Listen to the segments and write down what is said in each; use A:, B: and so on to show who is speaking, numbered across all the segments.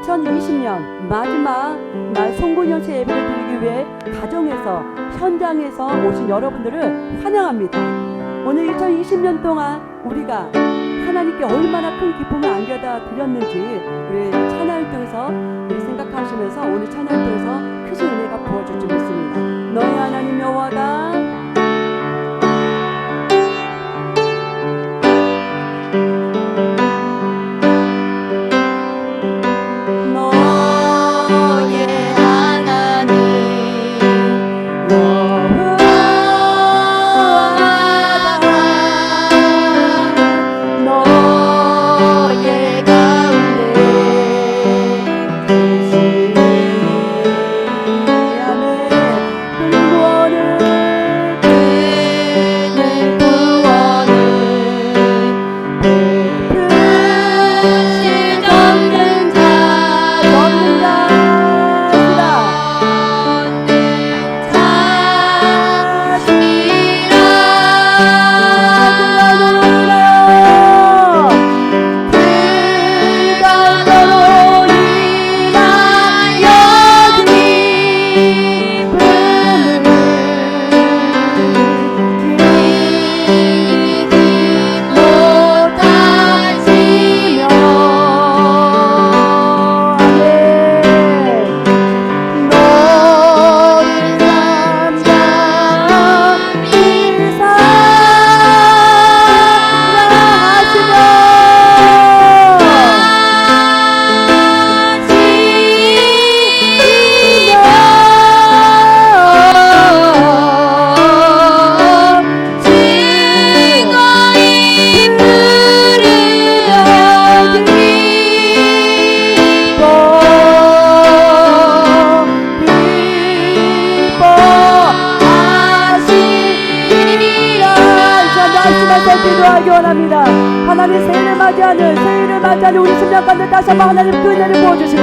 A: 2020년 마지막 날 송구년식 예배를 드리기 위해 가정에서 현장에서 오신 여러분들을 환영합니다. 오늘 2020년 동안 우리가 하나님께 얼마나 큰 기쁨을 안겨다 드렸는지 우리 찬양을 통해서 생각하시면서 오늘 찬양을 통해서 크신 은혜가 부어질 줄 믿습니다. 너희 하나님 여호와가 기도하기 원합니다. 하나님 새해를 맞이하는 우리 심령 가운데 다시 한번 하나님 그 은혜를 부어주시고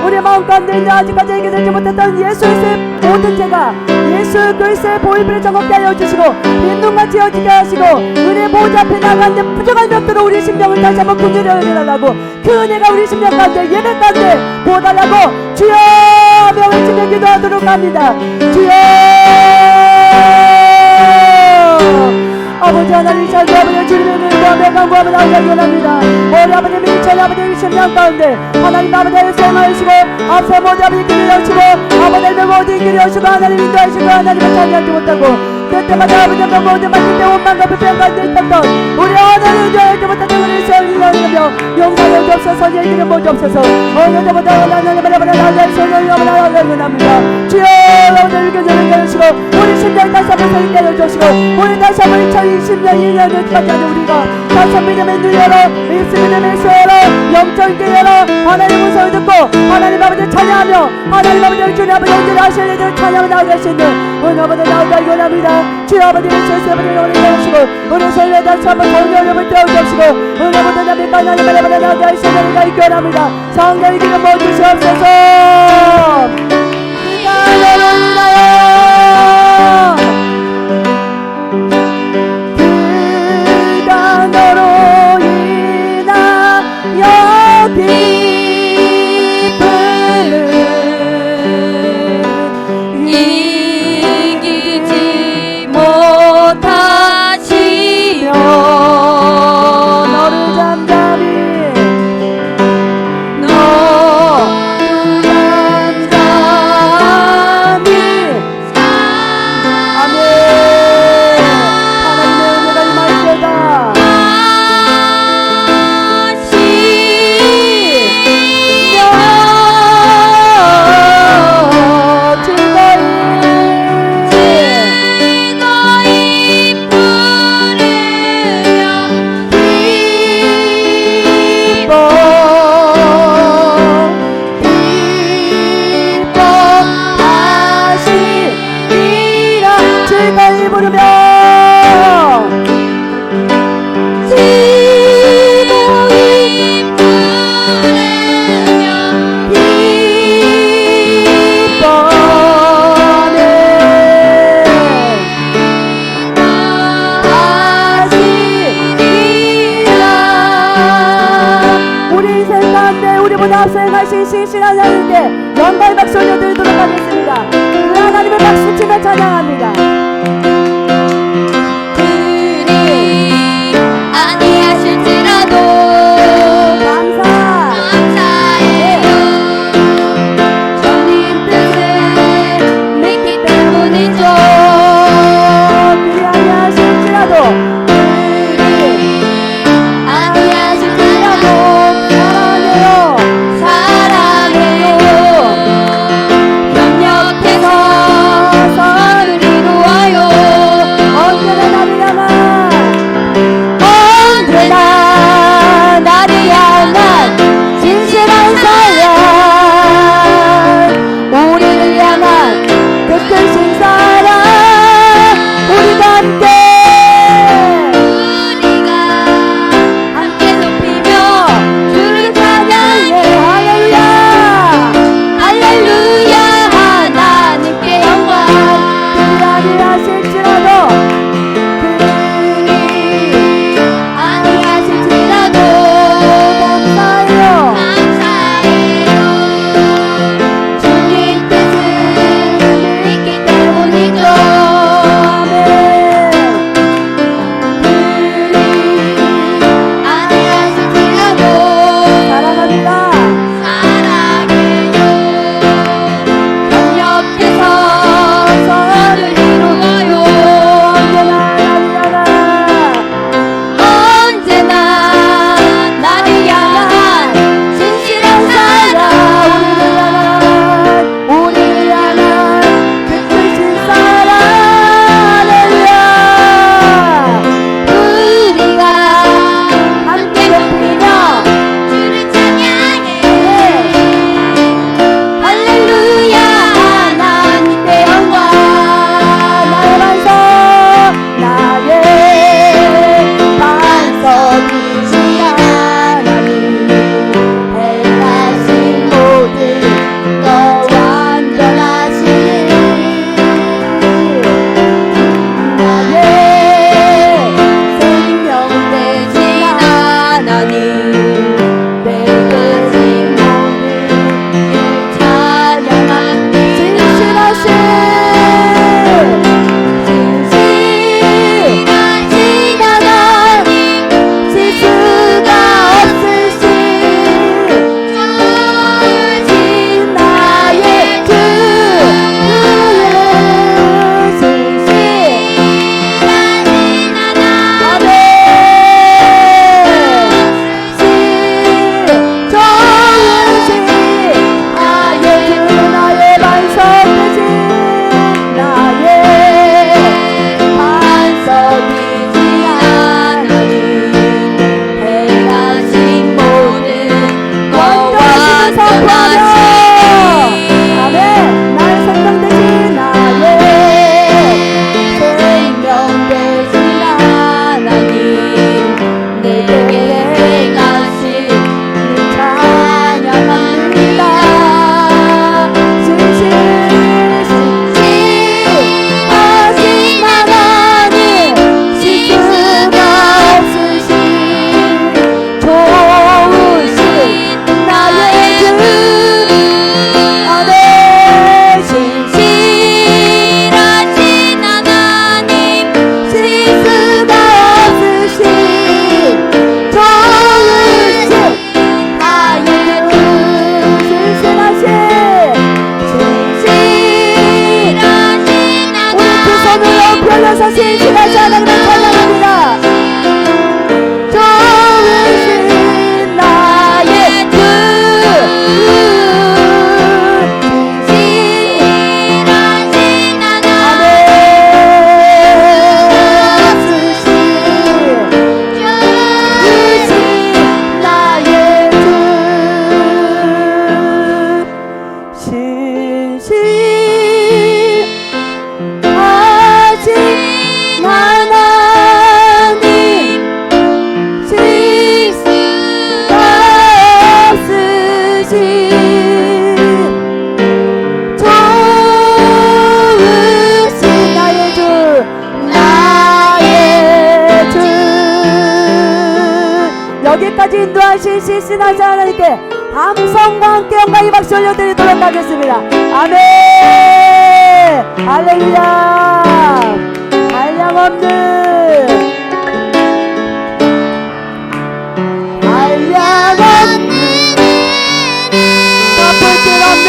A: 우리 마음 가운데 있는 아직까지 해결되지 못했던 예수 그리스도의 모든 죄가 예수 그리스도의 보혈을 정확히 하여 주시고 빈눈같이 여지게 하시고 은혜 보좌 앞에 나가는 부정한 벽들로 우리 심령을 다시 한번 긍휼히 여겨달라고 그 은혜가 우리 심령 가운데 예배 가운데 부어달라고 주여 하며 외치며 기도하도록 합니다. 주여 아버지 하나님 찬송하며 주님의 능력하며 강구하며 나오기 원합니다. 우리 아버지 미천의 아버지 심령 가운데 하나님 아버지의 생하시고 앞서 모든 아버지 길을 여시고 아버지의 모든 길을 여시고 하나님 인도하시고 하나님을 찬양하지 못하고 그때마다 아버지의 모든 맡길 때 원망과 불평 가운데 있었던 우리 하나님 인도하지 못하던 우리 세월이 여기며 용서하여 주옵소서 얘기는 모두 없어서 어느때보다 하나님을 나의 손을 나오기 원합니다. 주여 오늘 교제를 깨우시고 우리 심령 다시 한번 서있게 해주시고 우리 다시 한번 2020년 1년을 맞이하는 우리가 다시 한번 믿음의 눈 열어 믿음의 수 열어 영적인 열어 하나님의 음성을 듣고 하나님 아버지를 찬양하며 하나님 아버지를 주님 아버지 언제나 하실 일들을 찬양하며 나오게 할 수 있는 오늘 아버지 나오기 원합니다. 주여 아버지를 제수 아버지를 영원히 깨우시고 우리 손에 다시 한번 더운 여름을 떼어주시고 오늘 아버지 나비가 하나님을 아버지 나오게 할 수 있는 우리가 있기 원합니다. 성령의 기름 부어주시옵소서. 그가 너를 인하여 그가 너로 인하여 기쁨을 이기지 못하시며 너를 잠잠히 너를 잠잠히 수행하신 신실한 하나님께 영광의 박수 올려드리도록 하겠습니다. 그 하나님을 박수치며 찬양합니다.
B: 그리 아니하실지라도 감사해요. 주님 뜻을 믿기 때문이죠.
A: 그리 아니하실지라도 올려서 신실하지 하나님을 찬양합니다. 좋으신 나의 주 신실하신 하나님 주신 나의 주 여기까지 인도하신 신실하신 하나님께 함성과 함께 영광의 박수 올려드리도록 하겠습니다. 아멘. 할렐루야. 한량없는 갚을 길 없는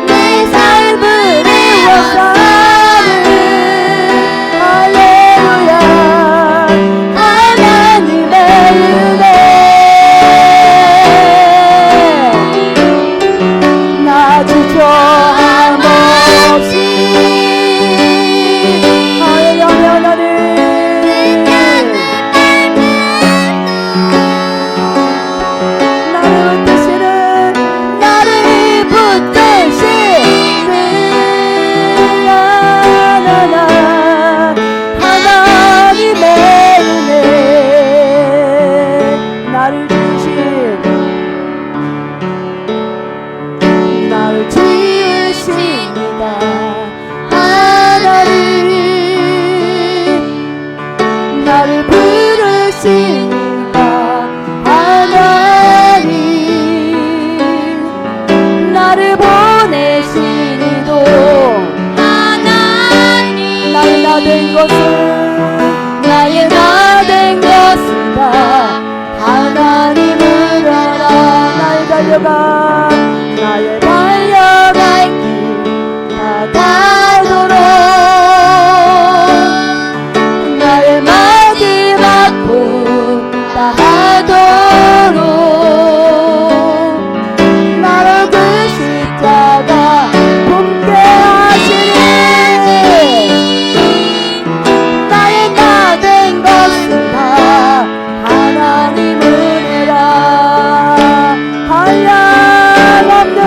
A: 내 삶을 애워싸는 할렐루야 하나님의 은혜 나 주저함 없이 나를 부르시니까 하나님 나를 보내시니도 하나님 나의 나된 것은 다 하나님을 알아 나의 달려갈 길 다 가도록 하도록 나를 그 십자가 품게 하시니 나의 나된 것은 다 하나님 은혜라 한량없는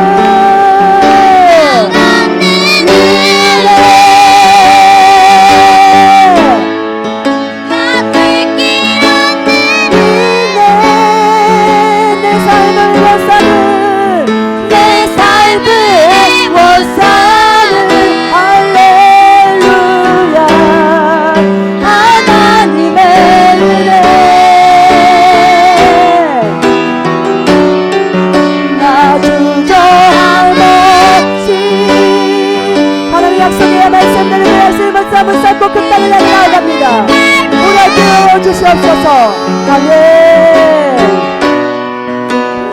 A: 붙잡고 그 땅을 향해 나아갑니다. 우리에게 주시옵소서. 아멘.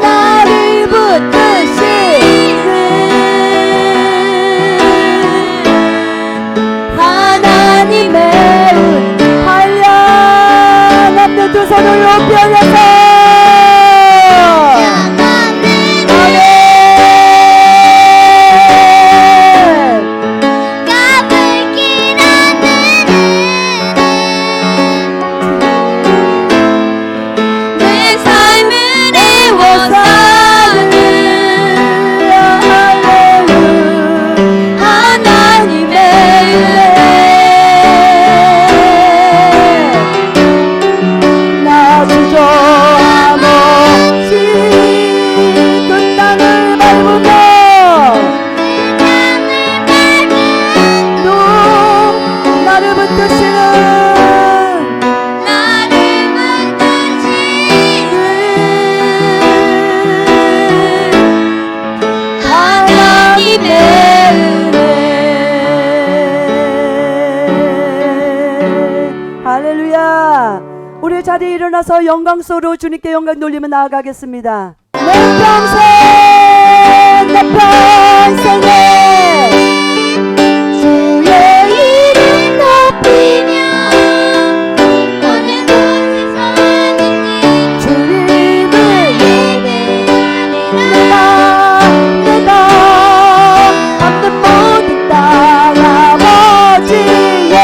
A: 나를 붙드시는 하나님의 한량없는 두 손을 높이 올려서 할렐루야. 우리 자리에 일어나서 영광소로 주님께 영광 돌리며 나아가겠습니다. 내 평생에 주의 이름 높이며 어느 곳에서 하든지 주님을 예배하리라 내가 받는 모든 땅 아버지의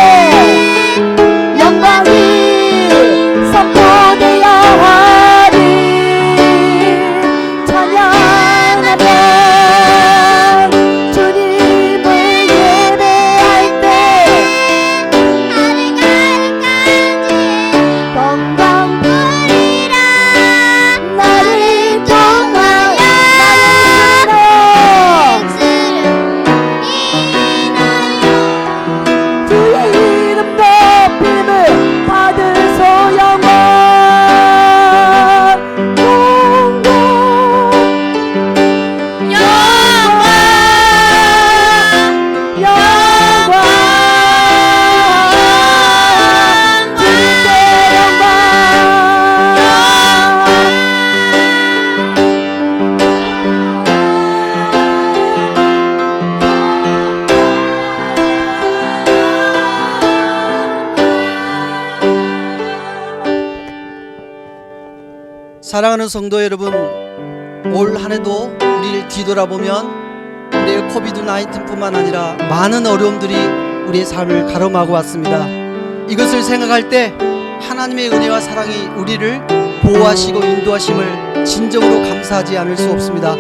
A: 영광이 선포되어야 하리 찬양하며
C: 사랑하는 성도 여러분, 올 한 해도 우리를 뒤돌아보면 우리의 코비드 19뿐만 아니라 많은 어려움들이 우리의 삶을 가로막고 왔습니다. 이것을 생각할 때 하나님의 은혜와 사랑이 우리를 보호하시고 인도하심을 진정으로 감사하지 않을 수 없습니다.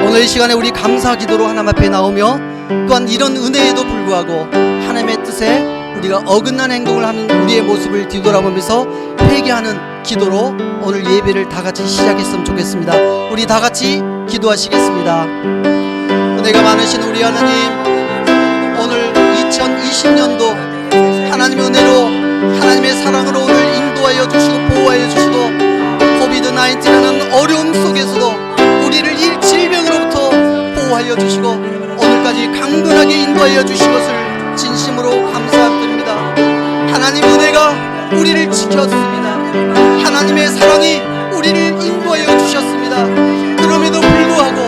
C: 오늘 이 시간에 우리 감사 기도로 하나님 앞에 나오며 또한 이런 은혜에도 불구하고 하나님의 뜻에 우리가 어긋난 행동을 하는 우리의 모습을 뒤돌아보면서 회개하는 기도로 오늘 예배를 다 같이 시작했으면 좋겠습니다. 우리 다 같이 기도하시겠습니다. 은혜가 많으신 우리 하나님, 오늘 2020년도 하나님의 은혜로 하나님의 사랑으로 오늘 인도하여 주시고 보호하여 주시고 코비드 19이라는 어려움 속에서도 우리를 이 질병으로부터 보호하여 주시고 오늘까지 강건하게 인도하여 주신 것을 진심으로 감사드립니다. 하나님 은혜가 우리를 지켰습니다. 하나님의 사랑이 우리를 인도하여 주셨습니다. 그럼에도 불구하고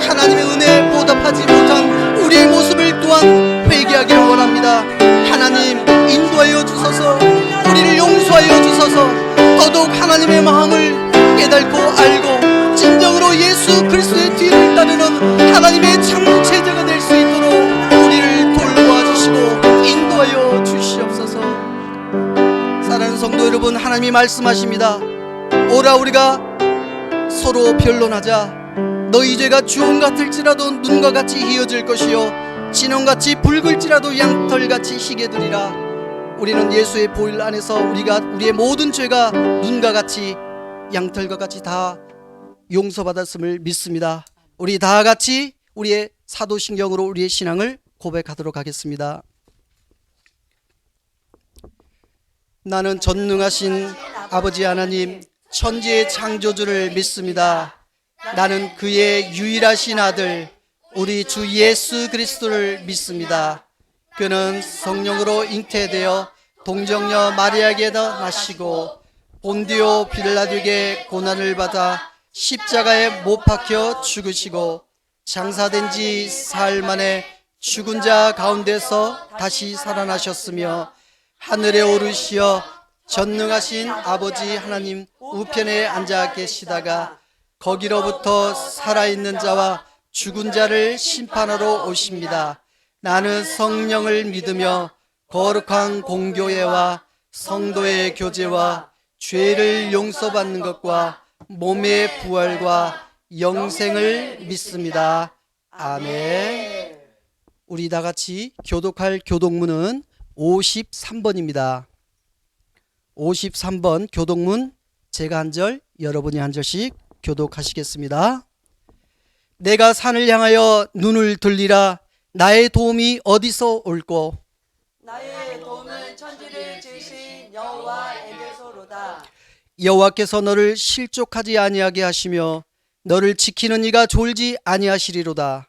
C: 하나님의 은혜에 보답하지 못한 우리의 모습을 또한 회개하기를 원합니다. 하나님 인도하여 주소서, 우리를 용서하여 주소서, 더더욱 하나님의 마음을 깨닫고 알고 진정으로 예수 그리스도의 뒤를 따르는 하나님의 참제자가 될 수 있도록 우리를 돌보아주시고 인도하여 주시옵소서. 사랑하는 성도 여러분, 하나님이 말씀하십니다. 오라 우리가 서로 변론하자. 너희 죄가 주홍 같을지라도 눈과 같이 희어질 것이요 진홍같이 붉을지라도 양털같이 희게 되리라. 우리는 예수의 보혈 안에서 우리의 모든 죄가 눈과 같이 양털과 같이 다 용서받았음을 믿습니다. 우리 다 같이 우리의 사도신경으로 우리의 신앙을 고백하도록 하겠습니다. 나는 전능하신 아버지 하나님 천지의 창조주를 믿습니다. 나는 그의 유일하신 아들 우리 주 예수 그리스도를 믿습니다. 그는 성령으로 잉태되어 동정녀 마리아에게서 나시고 본디오 빌라도에게 고난을 받아 십자가에 못 박혀 죽으시고 장사된 지 사흘 만에 죽은 자 가운데서 다시 살아나셨으며 하늘에 오르시어 전능하신 아버지 하나님 우편에 앉아 계시다가 거기로부터 살아있는 자와 죽은 자를 심판하러 오십니다. 나는 성령을 믿으며 거룩한 공교회와 성도의 교제와 죄를 용서받는 것과 몸의 부활과 영생을 믿습니다. 아멘. 우리 다 같이 교독할 교독문은 53번입니다. 53번 교독문 제가 한 절, 여러분이 한 절씩 교독하시겠습니다. 내가 산을 향하여 눈을 들리라. 나의 도움이 어디서 올꼬?
A: 나의 도움은 천지를 지으신 여호와에게서로다.
C: 여호와께서 너를 실족하지 아니하게 하시며 너를 지키는 이가 졸지 아니하시리로다.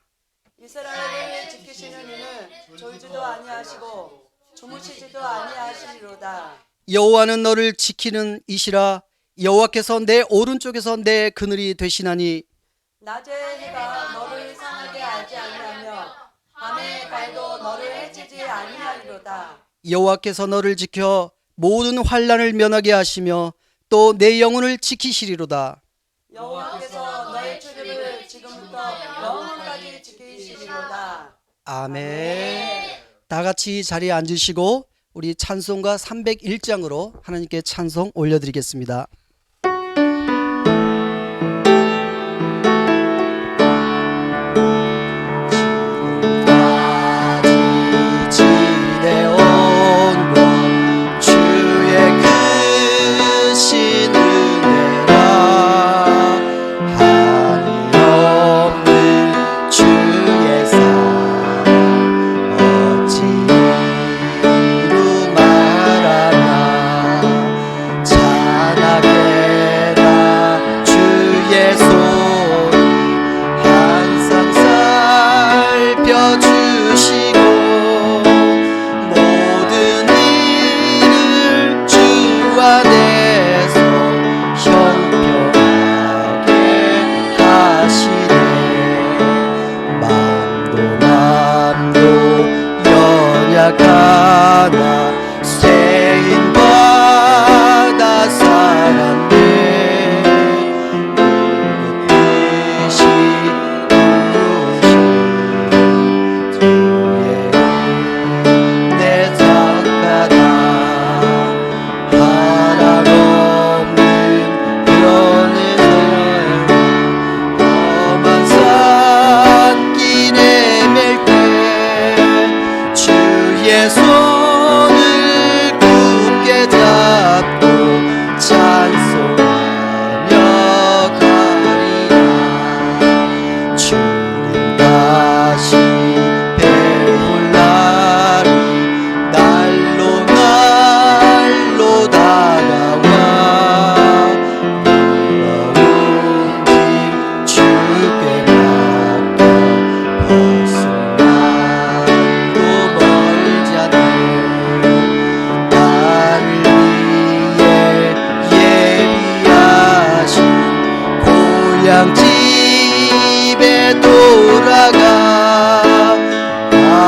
A: 이스라엘을 지키시는 이는 졸지도 아니하시고 주무시지도 아니하시리로다.
C: 여호와는 너를 지키는 이시라. 여호와께서 내 오른쪽에서 내 그늘이 되시나니
A: 낮에 해가 너를 상하게 하지 아니하며 밤에 달도 너를 해치지 아니하리로다.
C: 여호와께서 너를 지켜 모든 환난을 면하게 하시며 또 내 영혼을 지키시리로다.
A: 여호와께서 너의 출입을 지금부터 영원까지 지키시리로다.
C: 아멘. 다 같이 자리에 앉으시고 우리 찬송가 301장으로 하나님께 찬송 올려드리겠습니다. 찬하게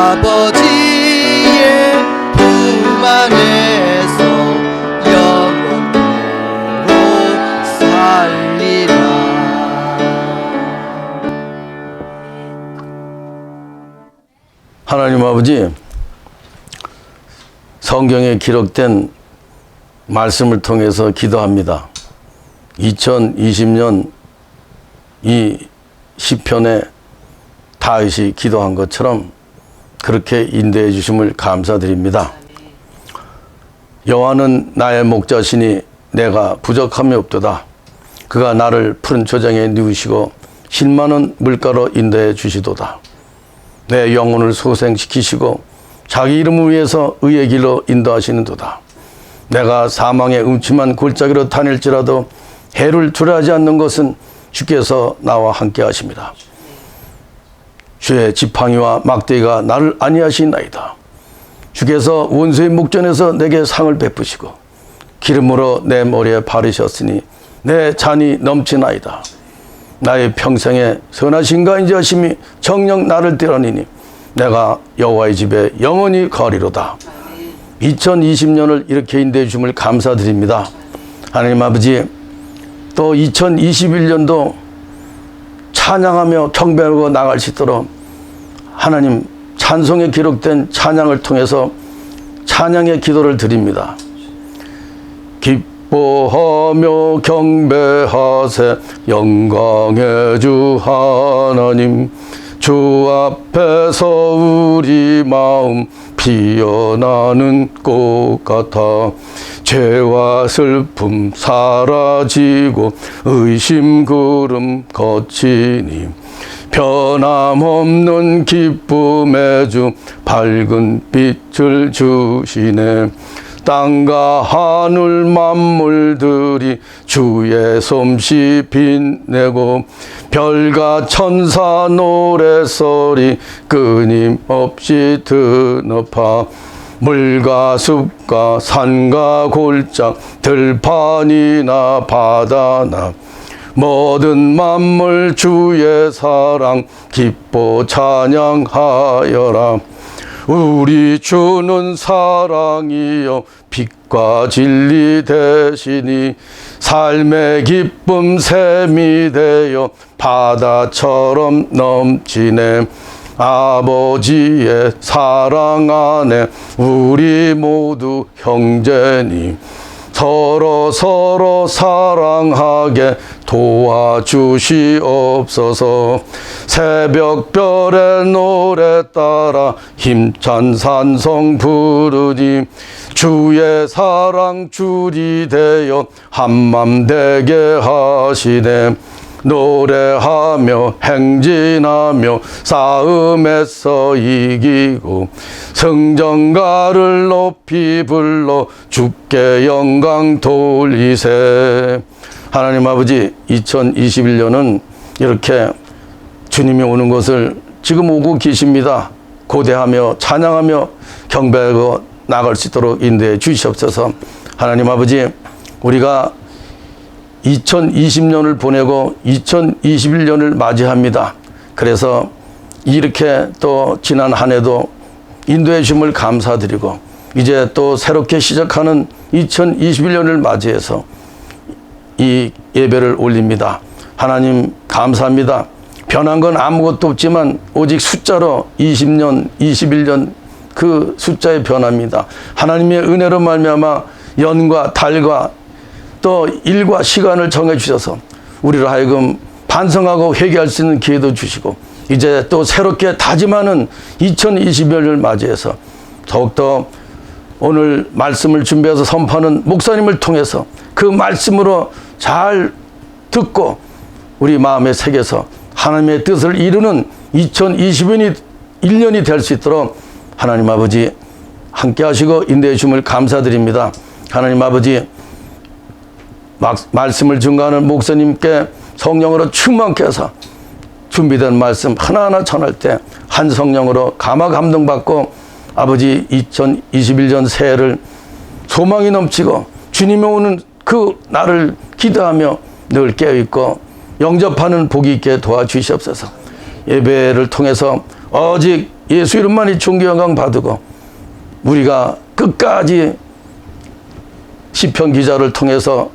C: 아버지의 품 안에서 영원토록 살리라.
D: 하나님 아버지, 성경에 기록된 말씀을 통해서 기도합니다. 2020년 이 시편에 다윗이 기도한 것처럼 그렇게 인도해 주심을 감사드립니다. 여호와는 나의 목자시니 내가 부족함이 없도다. 그가 나를 푸른 초장에 누우시고 실 많은 물가로 인도해 주시도다. 내 영혼을 소생시키시고 자기 이름을 위해서 의의 길로 인도하시는도다. 내가 사망의 음침한 골짜기로 다닐지라도 해를 두려워하지 않는 것은 주께서 나와 함께 하십니다. 주의 지팡이와 막대기가 나를 안위하시나이다. 주께서 원수의 목전에서 내게 상을 베푸시고 기름으로 내 머리에 바르셨으니 내 잔이 넘치나이다. 나의 평생에 선하신가 인자하심이 정녕 나를 드러니니 내가 여호와의 집에 영원히 거리로다. 2020년을 이렇게 인도해 주심을 감사드립니다. 하나님 아버지, 또 2021년도 찬양하며 경배하고 나갈 수 있도록 하나님 찬송에 기록된 찬양을 통해서 찬양의 기도를 드립니다. 기뻐하며 경배하세 영광의 주 하나님, 주 앞에서 우리 마음 피어나는 꽃 같아 죄와 슬픔 사라지고 의심 구름 거치니 변함없는 기쁨의 주 밝은 빛을 주시네. 땅과 하늘 만물들이 주의 솜씨 빛내고 별과 천사 노래소리 끊임없이 드높아 물과 숲과 산과 골짜 들판이나 바다나 모든 만물 주의 사랑 기뻐 찬양하여라. 우리 주는 사랑이요 빛과 진리 되시니 삶의 기쁨 샘이 되어 바다처럼 넘치네. 아버지의 사랑 안에 우리 모두 형제니 서로 사랑하게 도와주시옵소서. 새벽별의 노래 따라 힘찬 찬송 부르니 주의 사랑 줄이 되어 한맘 되게 하시네. 노래하며 행진하며 싸움에서 이기고 성전가를 높이 불러 주께 영광 돌리세. 하나님 아버지, 2021년은 이렇게 주님이 오는 것을 지금 오고 계십니다. 고대하며 찬양하며 경배하고 나갈 수 있도록 인도해 주시옵소서. 하나님 아버지, 우리가 2020년을 보내고 2021년을 맞이합니다. 그래서 이렇게 또 지난 한 해도 인도해 주심을 감사드리고 이제 또 새롭게 시작하는 2021년을 맞이해서 이 예배를 올립니다. 하나님 감사합니다. 변한 건 아무것도 없지만 오직 숫자로 20년, 21년 그 숫자의 변화입니다. 하나님의 은혜로 말미암아 연과 달과 또 일과 시간을 정해 주셔서 우리로 하여금 반성하고 회개할 수 있는 기회도 주시고 이제 또 새롭게 다짐하는 2021년을 맞이해서 더욱더 오늘 말씀을 준비해서 선포하는 목사님을 통해서 그 말씀으로 잘 듣고 우리 마음에 새겨서 하나님의 뜻을 이루는 2021년이 될 수 있도록 하나님 아버지 함께 하시고 인도해 주심을 감사드립니다. 하나님 아버지, 말씀을 증거하는 목사님께 성령으로 충만케 해서 준비된 말씀 하나하나 전할 때 한 성령으로 감화 감동받고 아버지 2021년 새해를 소망이 넘치고 주님이 오는 그 날을 기대하며 늘 깨어있고 영접하는 복이 있게 도와주시옵소서. 예배를 통해서 오직 예수 이름만이 존귀 영광 받으고 우리가 끝까지 시편 기자를 통해서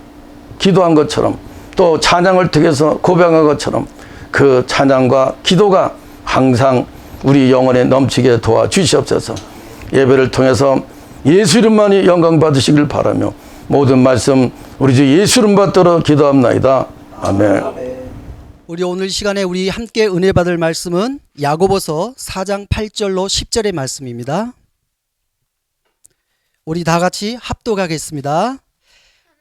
D: 기도한 것처럼 또 찬양을 통해서 고백한 것처럼 그 찬양과 기도가 항상 우리 영혼에 넘치게 도와주시옵소서. 예배를 통해서 예수 이름만이 영광 받으시길 바라며 모든 말씀 우리 주 예수 이름 받들어 기도합나이다. 아멘.
C: 우리 오늘 시간에 우리 함께 은혜 받을 말씀은 야고보서 4장 8절로 10절의 말씀입니다. 우리 다 같이 합독하겠습니다.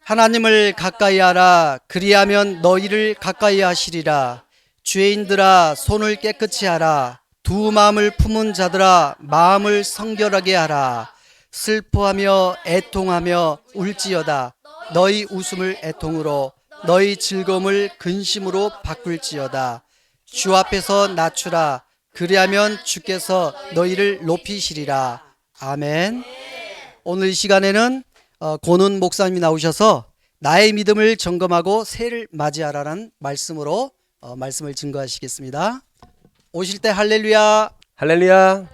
C: 하나님을 가까이 하라. 그리하면 너희를 가까이 하시리라. 죄인들아 손을 깨끗이 하라. 두 마음을 품은 자들아 마음을 성결하게 하라. 슬퍼하며 애통하며 울지어다. 너희 웃음을 애통으로 너희 즐거움을 근심으로 바꿀지어다. 주 앞에서 낮추라. 그리하면 주께서 너희를 높이시리라. 아멘. 오늘 이 시간에는 고는 목사님이 나오셔서 나의 믿음을 점검하고 새해를 맞이하라는 말씀으로 말씀을 증거하시겠습니다. 오실 때 할렐루야.
E: 할렐루야.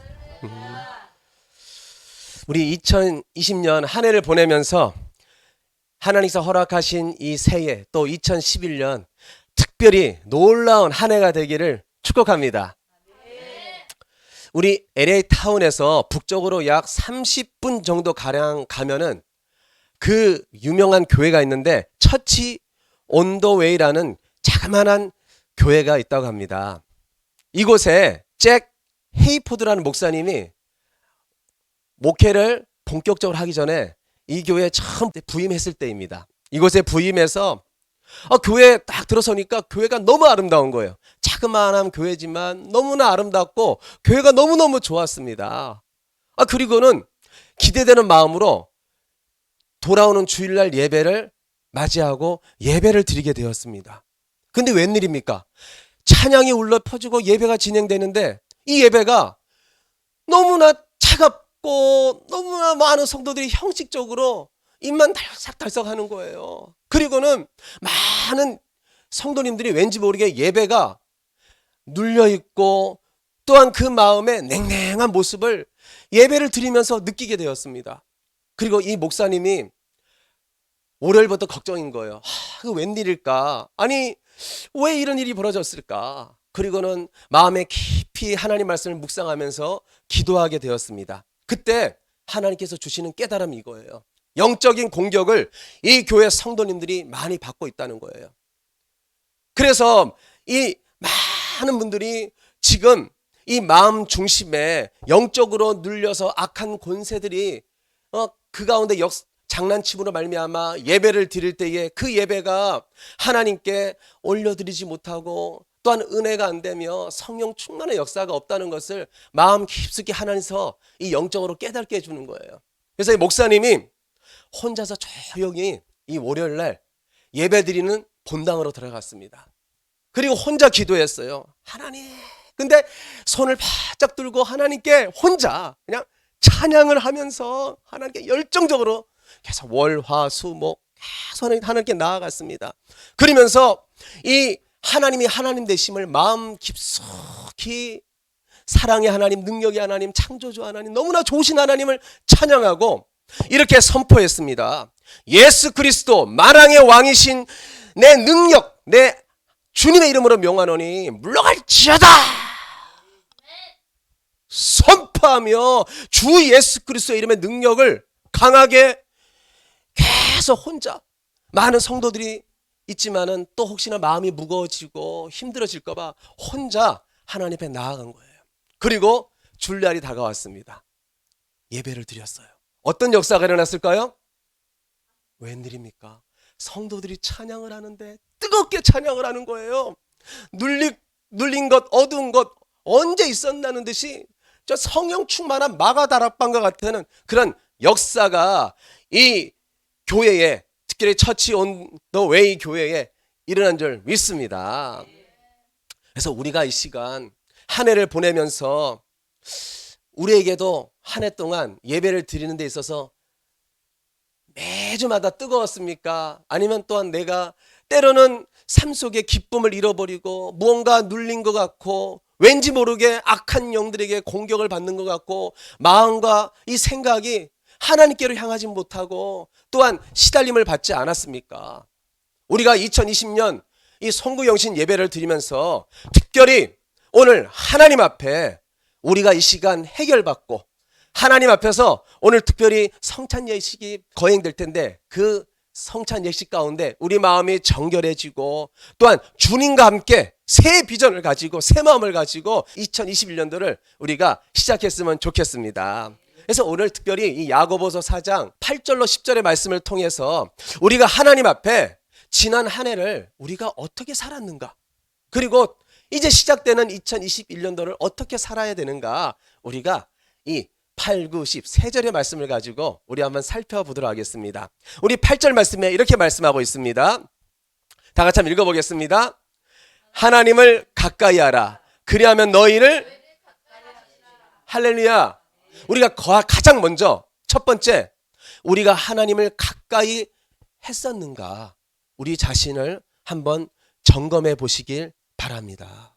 E: 우리 2020년 한 해를 보내면서 하나님께서 허락하신 이 새해 또 2011년 특별히 놀라운 한 해가 되기를 축복합니다. 우리 LA 타운에서 북쪽으로 약 30분 정도 가량 가면은 그 유명한 교회가 있는데 처치 온더웨이라는 자그마한 교회가 있다고 합니다. 이곳에 잭 헤이포드라는 목사님이 목회를 본격적으로 하기 전에 이 교회에 처음 부임했을 때입니다. 이곳에 부임해서 교회에 딱 들어서니까 교회가 너무 아름다운 거예요. 자그마한 교회지만 너무나 아름답고 교회가 너무너무 좋았습니다. 그리고는 기대되는 마음으로 돌아오는 주일날 예배를 맞이하고 예배를 드리게 되었습니다. 근데 웬일입니까? 찬양이 울려 퍼지고 예배가 진행되는데 이 예배가 너무나 차갑고 너무나 많은 성도들이 형식적으로 입만 달싹달싹 하는 거예요. 그리고는 많은 성도님들이 왠지 모르게 예배가 눌려있고 또한 그 마음의 냉랭한 모습을 예배를 드리면서 느끼게 되었습니다. 그리고 이 목사님이 월요일부터 걱정인 거예요. 그 웬일일까? 아니 왜 이런 일이 벌어졌을까? 그리고는 마음에 깊이 하나님 말씀을 묵상하면서 기도하게 되었습니다. 그때 하나님께서 주시는 깨달음이 이거예요. 영적인 공격을 이 교회 성도님들이 많이 받고 있다는 거예요. 그래서 이 많은 분들이 지금 이 마음 중심에 영적으로 눌려서 악한 권세들이 그 가운데 장난침으로 말미암아 예배를 드릴 때에 그 예배가 하나님께 올려드리지 못하고 또한 은혜가 안 되며 성령 충만의 역사가 없다는 것을 마음 깊숙이 하나님께서 이 영적으로 깨닫게 해주는 거예요. 그래서 이 목사님이 혼자서 조용히 이 월요일날 예배 드리는 본당으로 들어갔습니다. 그리고 혼자 기도했어요. 하나님. 근데 손을 바짝 들고 하나님께 혼자 그냥 찬양을 하면서 하나님께 열정적으로 계속 월, 화, 수, 목 계속 하나님께 나아갔습니다. 그러면서 이 하나님이 하나님 되심을 마음 깊숙이 사랑의 하나님, 능력의 하나님, 창조주 하나님, 너무나 좋으신 하나님을 찬양하고 이렇게 선포했습니다. 예수 그리스도 만왕의 왕이신 내 능력, 내 주님의 이름으로 명하노니 물러갈지어다. 선포하며 주 예수 그리스도의 이름의 능력을 강하게 계속 혼자, 많은 성도들이 있지만은 또 혹시나 마음이 무거워지고 힘들어질까 봐 혼자 하나님 앞에 나아간 거예요. 그리고 주일날이 다가왔습니다. 예배를 드렸어요. 어떤 역사가 일어났을까요? 웬일입니까? 성도들이 찬양을 하는데 뜨겁게 찬양을 하는 거예요. 눌린 것, 어두운 것 언제 있었나는 듯이 저 성령 충만한 마가다락방과 같은 그런 역사가 이 교회에, 특별히 처치 온 더 웨이 교회에 일어난 줄 믿습니다. 그래서 우리가 이 시간 한 해를 보내면서 우리에게도 한 해 동안 예배를 드리는 데 있어서 매주마다 뜨거웠습니까? 아니면 또한 내가 때로는 삶 속에 기쁨을 잃어버리고 무언가 눌린 것 같고 왠지 모르게 악한 영들에게 공격을 받는 것 같고 마음과 이 생각이 하나님께로 향하지 못하고 또한 시달림을 받지 않았습니까? 우리가 2020년 이 송구영신 예배를 드리면서 특별히 오늘 하나님 앞에 우리가 이 시간 해결받고 하나님 앞에서 오늘 특별히 성찬 예식이 거행될 텐데 그 성찬 예식 가운데 우리 마음이 정결해지고 또한 주님과 함께 새 비전을 가지고 새 마음을 가지고 2021년도를 우리가 시작했으면 좋겠습니다. 그래서 오늘 특별히 이 야고보서 4장 8절로 10절의 말씀을 통해서 우리가 하나님 앞에 지난 한 해를 우리가 어떻게 살았는가, 그리고 이제 시작되는 2021년도를 어떻게 살아야 되는가, 우리가 이 8, 9, 10 세 절의 말씀을 가지고 우리 한번 살펴보도록 하겠습니다. 우리 8절 말씀에 이렇게 말씀하고 있습니다. 다 같이 한번 읽어보겠습니다. 하나님을 가까이 하라. 그리하면 너희를 할렐루야. 우리가 가장 먼저 첫 번째, 우리가 하나님을 가까이 했었는가, 우리 자신을 한번 점검해 보시길 바랍니다.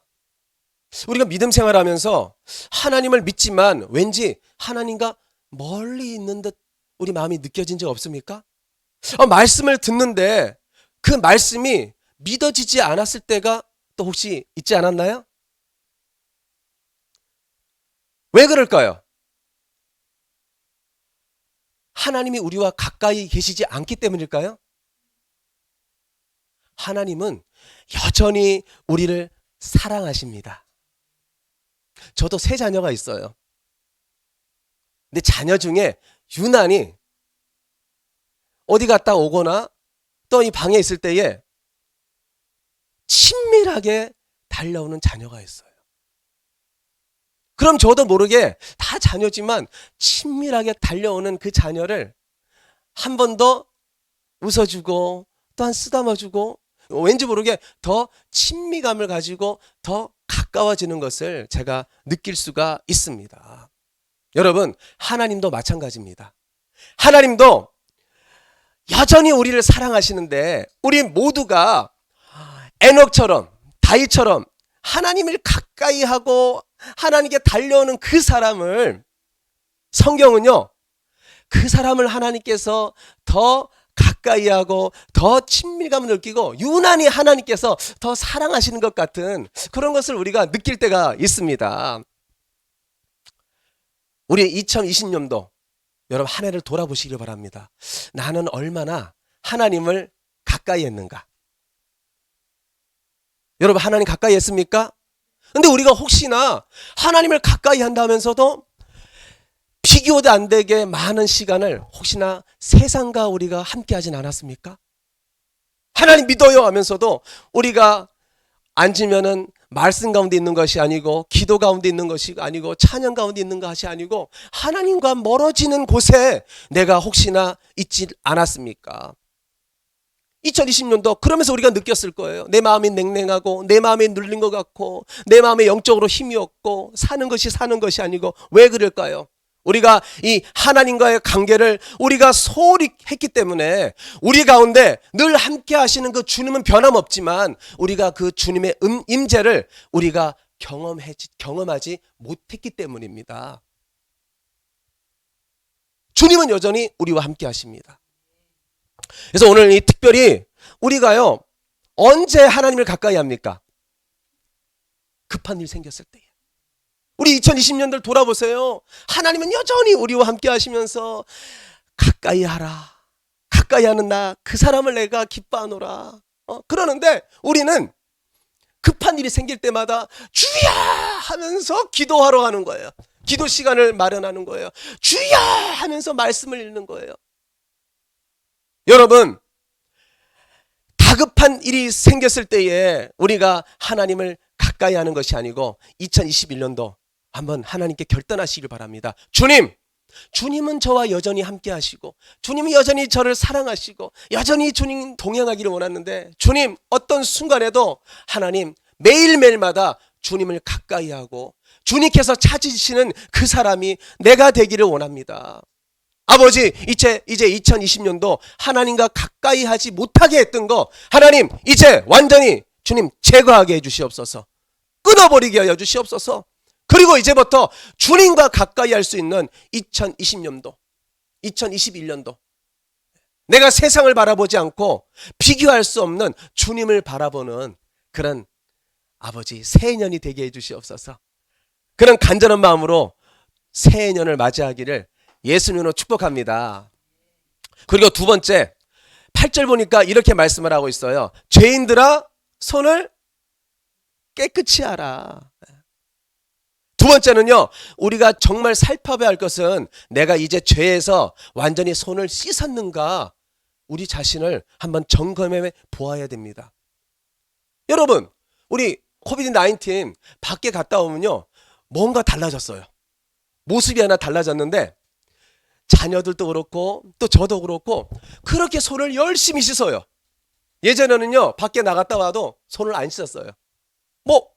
E: 우리가 믿음 생활하면서 하나님을 믿지만 왠지 하나님과 멀리 있는 듯 우리 마음이 느껴진 적 없습니까? 말씀을 듣는데 그 말씀이 믿어지지 않았을 때가 또 혹시 있지 않았나요? 왜 그럴까요? 하나님이 우리와 가까이 계시지 않기 때문일까요? 하나님은 여전히 우리를 사랑하십니다. 저도 세 자녀가 있어요. 근데 자녀 중에 유난히 어디 갔다 오거나 또 이 방에 있을 때에 친밀하게 달려오는 자녀가 있어요. 그럼 저도 모르게 다 자녀지만 친밀하게 달려오는 그 자녀를 한 번 더 웃어주고 또한 쓰다마주고 왠지 모르게 더 친미감을 가지고 더 가까워지는 것을 제가 느낄 수가 있습니다. 여러분, 하나님도 마찬가지입니다. 하나님도 여전히 우리를 사랑하시는데 우리 모두가 에녹처럼 다윗처럼 하나님을 가까이 하고 하나님께 달려오는 그 사람을, 성경은요, 그 사람을 하나님께서 더 가까이 하고 더 친밀감을 느끼고 유난히 하나님께서 더 사랑하시는 것 같은 그런 것을 우리가 느낄 때가 있습니다. 우리 2020년도 여러분 한 해를 돌아보시길 바랍니다. 나는 얼마나 하나님을 가까이 했는가? 여러분, 하나님 가까이 했습니까? 근데 우리가 혹시나 하나님을 가까이 한다면서도 비교도 안 되게 많은 시간을 혹시나 세상과 우리가 함께 하진 않았습니까? 하나님 믿어요 하면서도 우리가 앉으면은 말씀 가운데 있는 것이 아니고 기도 가운데 있는 것이 아니고 찬양 가운데 있는 것이 아니고 하나님과 멀어지는 곳에 내가 혹시나 있지 않았습니까? 2020년도 그러면서 우리가 느꼈을 거예요. 내 마음이 냉랭하고 내 마음이 눌린 것 같고 내 마음에 영적으로 힘이 없고 사는 것이 아니고 왜 그럴까요? 우리가 이 하나님과의 관계를 우리가 소홀히 했기 때문에 우리 가운데 늘 함께 하시는 그 주님은 변함없지만 우리가 그 주님의 임재를 우리가 경험하지 못했기 때문입니다. 주님은 여전히 우리와 함께 하십니다. 그래서 오늘 이 특별히 우리가요, 언제 하나님을 가까이 합니까? 급한 일 생겼을 때에. 우리 2020년들 돌아보세요. 하나님은 여전히 우리와 함께 하시면서 가까이 하라. 가까이 하는 나, 그 사람을 내가 기뻐하노라. 그러는데 우리는 급한 일이 생길 때마다 주야 하면서 기도하러 가는 거예요. 기도 시간을 마련하는 거예요. 주야 하면서 말씀을 읽는 거예요. 여러분, 다급한 일이 생겼을 때에 우리가 하나님을 가까이 하는 것이 아니고 2021년도 한번 하나님께 결단하시길 바랍니다. 주님은 저와 여전히 함께 하시고 주님은 여전히 저를 사랑하시고 여전히 주님 동행하기를 원하는데 주님, 어떤 순간에도 하나님 매일매일마다 주님을 가까이 하고 주님께서 찾으시는 그 사람이 내가 되기를 원합니다. 아버지, 이제 2020년도 하나님과 가까이 하지 못하게 했던 거 하나님 이제 완전히 주님 제거하게 해주시옵소서. 끊어버리게 하여 주시옵소서. 그리고 이제부터 주님과 가까이 할 수 있는 2020년도, 2021년도 내가 세상을 바라보지 않고 비교할 수 없는 주님을 바라보는 그런 아버지 새해년이 되게 해주시옵소서. 그런 간절한 마음으로 새해년을 맞이하기를 예수님으로 축복합니다. 그리고 두 번째 8절 보니까 이렇게 말씀을 하고 있어요. 죄인들아 손을 깨끗이 하라. 두 번째는요, 우리가 정말 살펴봐야 할 것은 내가 이제 죄에서 완전히 손을 씻었는가 우리 자신을 한번 점검해 보아야 됩니다. 여러분, 우리 코비드-19 밖에 갔다 오면요, 뭔가 달라졌어요. 모습이 하나 달라졌는데 자녀들도 그렇고 또 저도 그렇고 그렇게 손을 열심히 씻어요. 예전에는요, 밖에 나갔다 와도 손을 안 씻었어요. 뭐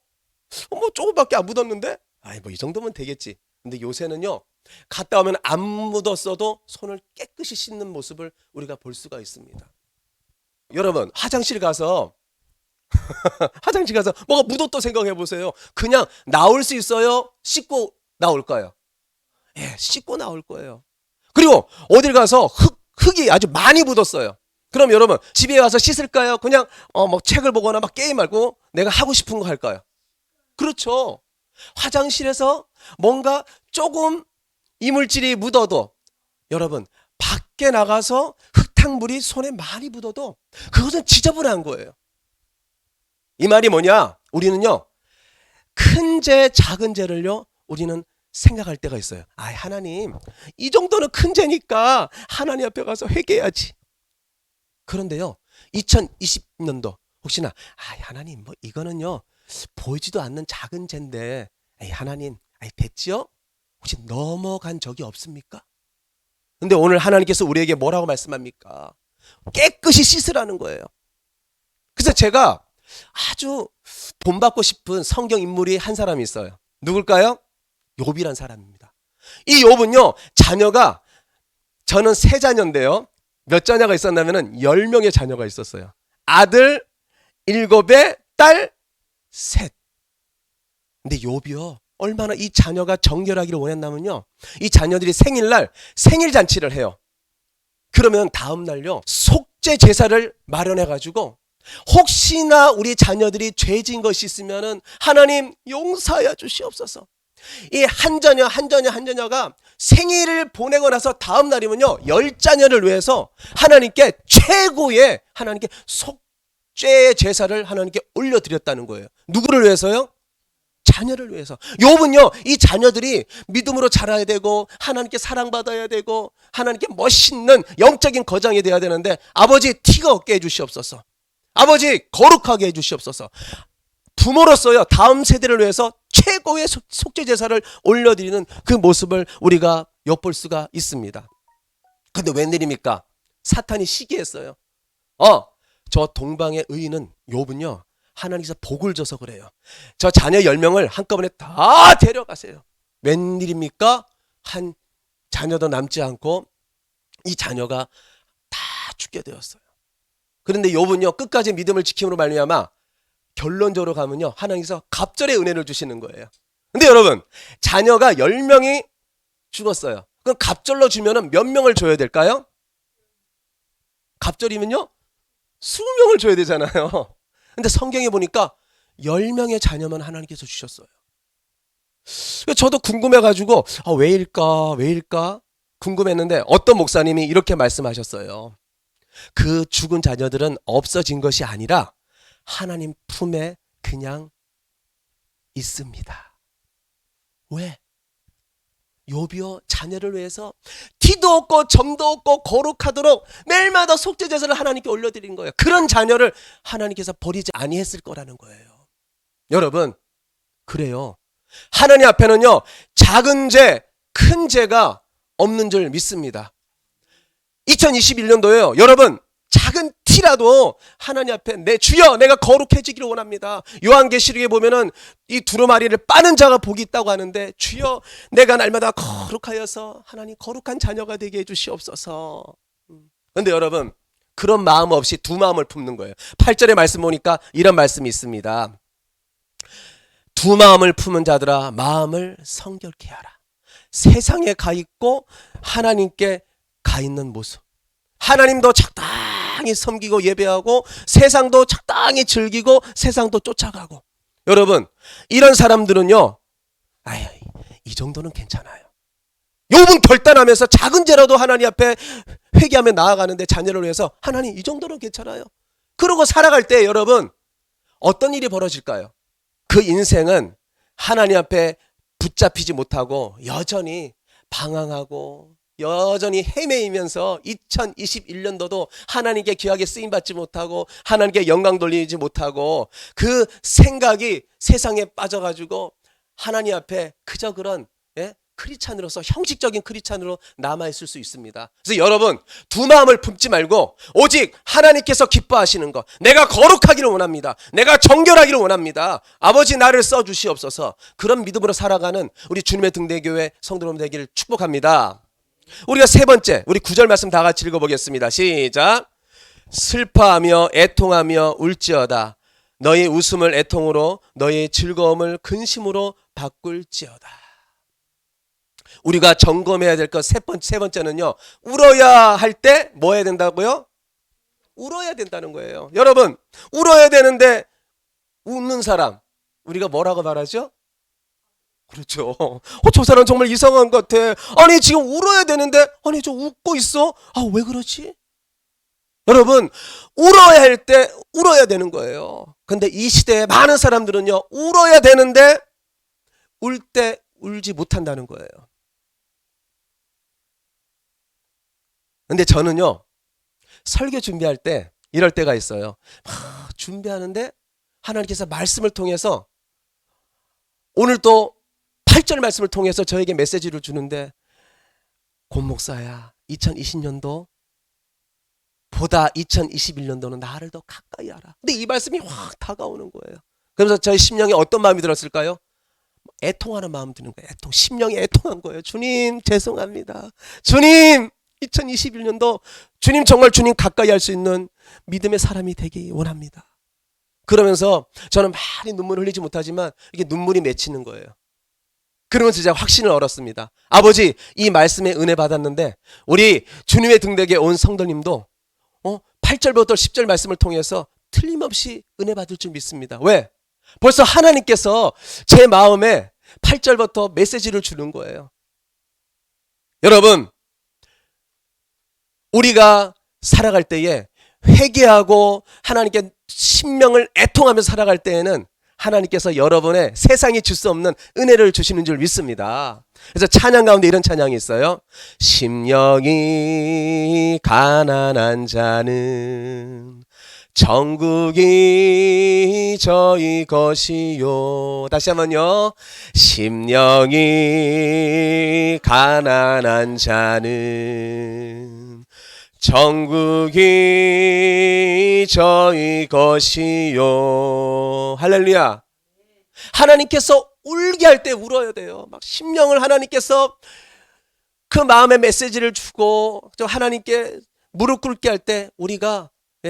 E: 조금밖에 안 묻었는데 뭐 이 정도면 되겠지. 근데 요새는요, 갔다 오면 안 묻었어도 손을 깨끗이 씻는 모습을 우리가 볼 수가 있습니다. 여러분, 화장실 가서 뭐가 묻었다 생각해 보세요. 그냥 나올 수 있어요? 씻고 나올까요? 예, 씻고 나올 거예요. 그리고 어딜 가서 흙이 아주 많이 묻었어요. 그럼 여러분, 집에 와서 씻을까요? 그냥 뭐 책을 보거나 막 게임 말고 내가 하고 싶은 거 할까요? 그렇죠. 화장실에서 뭔가 조금 이물질이 묻어도 여러분, 밖에 나가서 흙탕물이 손에 많이 묻어도 그것은 지저분한 거예요. 이 말이 뭐냐? 우리는요, 큰 죄, 작은 죄를요, 우리는 생각할 때가 있어요. 하나님, 이 정도는 큰 죄니까 하나님 앞에 가서 회개해야지. 그런데요, 2020년도 혹시나 하나님, 뭐 이거는요 보이지도 않는 작은 죄인데 하나님, 됐지요? 혹시 넘어간 적이 없습니까? 근데 오늘 하나님께서 우리에게 뭐라고 말씀합니까? 깨끗이 씻으라는 거예요. 그래서 제가 아주 본받고 싶은 성경 인물이 한 사람이 있어요. 누굴까요? 욥이란 사람입니다. 이 욥은요, 자녀가, 저는 세 자녀인데요, 몇 자녀가 있었냐면은 10명의 자녀가 있었어요. 아들 7에 딸 3. 근데 욥이요, 얼마나 이 자녀가 정결하기를 원했냐면요, 이 자녀들이 생일날 생일 잔치를 해요. 그러면 다음 날요, 속죄 제사를 마련해 가지고 혹시나 우리 자녀들이 죄 지은 것이 있으면은 하나님 용서하여 주시옵소서. 이 한 자녀가 생일을 보내고 나서 다음 날이면요, 10자녀를 위해서 하나님께 최고의 하나님께 속죄 제사를 하나님께 올려드렸다는 거예요. 누구를 위해서요? 자녀를 위해서. 욥은요, 이 자녀들이 믿음으로 자라야 되고 하나님께 사랑받아야 되고 하나님께 멋있는 영적인 거장이 돼야 되는데, 아버지 티가 없게 해주시옵소서. 아버지 거룩하게 해주시옵소서. 부모로서요, 다음 세대를 위해서 최고의 속죄 제사를 올려드리는 그 모습을 우리가 엿볼 수가 있습니다. 근데 웬일입니까? 사탄이 시기했어요. 저 동방의 의인은 욥은요, 하나님께서 복을 줘서 그래요. 저 자녀 10명을 한꺼번에 다 데려가세요. 웬일입니까? 한 자녀도 남지 않고 이 자녀가 다 죽게 되었어요. 그런데 욥은요, 끝까지 믿음을 지킴으로 말미암아 결론적으로 가면요, 하나님께서 갑절의 은혜를 주시는 거예요. 근데 여러분, 자녀가 10명이 죽었어요. 그럼 갑절로 주면은 몇 명을 줘야 될까요? 갑절이면요, 20명을 줘야 되잖아요. 근데 성경에 보니까 10명의 자녀만 하나님께서 주셨어요. 저도 궁금해가지고 왜일까 궁금했는데 어떤 목사님이 이렇게 말씀하셨어요. 그 죽은 자녀들은 없어진 것이 아니라 하나님 품에 그냥 있습니다. 왜? 욥이요, 자녀를 위해서 티도 없고 점도 없고 거룩하도록 매일마다 속죄 제사를 하나님께 올려드린 거예요. 그런 자녀를 하나님께서 버리지 아니했을 거라는 거예요. 여러분, 그래요. 하나님 앞에는요, 작은 죄, 큰 죄가 없는 줄 믿습니다. 2021년도에요, 여러분, 작은 티라도 하나님 앞에 내 주여, 내가 거룩해지기를 원합니다. 요한계시록에 보면은 이 두루마리를 빠는 자가 복이 있다고 하는데, 주여, 내가 날마다 거룩하여서 하나님 거룩한 자녀가 되게 해주시옵소서. 그런데 여러분, 그런 마음 없이 두 마음을 품는 거예요. 8절의 말씀 보니까 이런 말씀이 있습니다. 두 마음을 품은 자들아 마음을 성결케 하라. 세상에 가 있고 하나님께 가 있는 모습. 하나님도 적당히 섬기고 예배하고 세상도 적당히 즐기고 세상도 쫓아가고. 여러분, 이런 사람들은요, 아유, 이 정도는 괜찮아요. 욥은 결단하면서 작은 죄라도 하나님 앞에 회개하며 나아가는데 자녀를 위해서 하나님 이 정도는 괜찮아요. 그러고 살아갈 때 여러분 어떤 일이 벌어질까요? 그 인생은 하나님 앞에 붙잡히지 못하고 여전히 방황하고 여전히 헤매이면서 2021년도도 하나님께 귀하게 쓰임받지 못하고 하나님께 영광 돌리지 못하고 그 생각이 세상에 빠져가지고 하나님 앞에 그저 그런 크리스찬으로서 형식적인 크리스찬으로 남아있을 수 있습니다. 그래서 여러분 두 마음을 품지 말고 오직 하나님께서 기뻐하시는 것, 내가 거룩하기를 원합니다. 내가 정결하기를 원합니다. 아버지 나를 써주시옵소서. 그런 믿음으로 살아가는 우리 주님의 등대교회 성도 여러분 되기를 축복합니다. 우리가 세 번째, 우리 9절 말씀 다 같이 읽어보겠습니다. 시작. 슬퍼하며 애통하며 울지어다. 너희 웃음을 애통으로 너희 즐거움을 근심으로 바꿀지어다. 우리가 점검해야 될 것 세 번째는요. 울어야 할 때 뭐 해야 된다고요? 울어야 된다는 거예요. 여러분, 울어야 되는데 웃는 사람 우리가 뭐라고 말하죠? 그렇죠. 저 사람 정말 이상한 것 같아. 아니 지금 울어야 되는데 아니 저 웃고 있어. 왜 그러지? 여러분 울어야 할 때 울어야 되는 거예요. 근데 이 시대에 많은 사람들은요 울어야 되는데 울 때 울지 못한다는 거예요. 근데 저는요 설교 준비할 때 이럴 때가 있어요. 준비하는데 하나님께서 말씀을 통해서 오늘 또 8절 말씀을 통해서 저에게 메시지를 주는데 권 목사야 2020년도 보다 2021년도는 나를 더 가까이 알아. 근데 이 말씀이 확 다가오는 거예요. 그래서 저희 심령에 어떤 마음이 들었을까요? 애통하는 마음 드는 거예요. 애통, 심령이 애통한 거예요. 주님 죄송합니다. 주님 2021년도 주님 정말 주님 가까이 할 수 있는 믿음의 사람이 되기 원합니다. 그러면서 저는 많이 눈물을 흘리지 못하지만 이게 눈물이 맺히는 거예요. 그러면서 제가 확신을 얻었습니다. 아버지 이 말씀에 은혜 받았는데 우리 주님의 등대에 온 성도님도 8절부터 10절 말씀을 통해서 틀림없이 은혜 받을 줄 믿습니다. 왜? 벌써 하나님께서 제 마음에 8절부터 메시지를 주는 거예요. 여러분 우리가 살아갈 때에 회개하고 하나님께 심령을 애통하면서 살아갈 때에는 하나님께서 여러분의 세상이 줄 수 없는 은혜를 주시는 줄 믿습니다. 그래서 찬양 가운데 이런 찬양이 있어요. 심령이 가난한 자는 천국이 저희 것이요. 다시 한번요. 심령이 가난한 자는 천국이 저희 것이요. 할렐루야. 하나님께서 울게 할 때 울어야 돼요. 막 심령을 하나님께서 그 마음의 메시지를 주고 하나님께 무릎 꿇게 할 때 우리가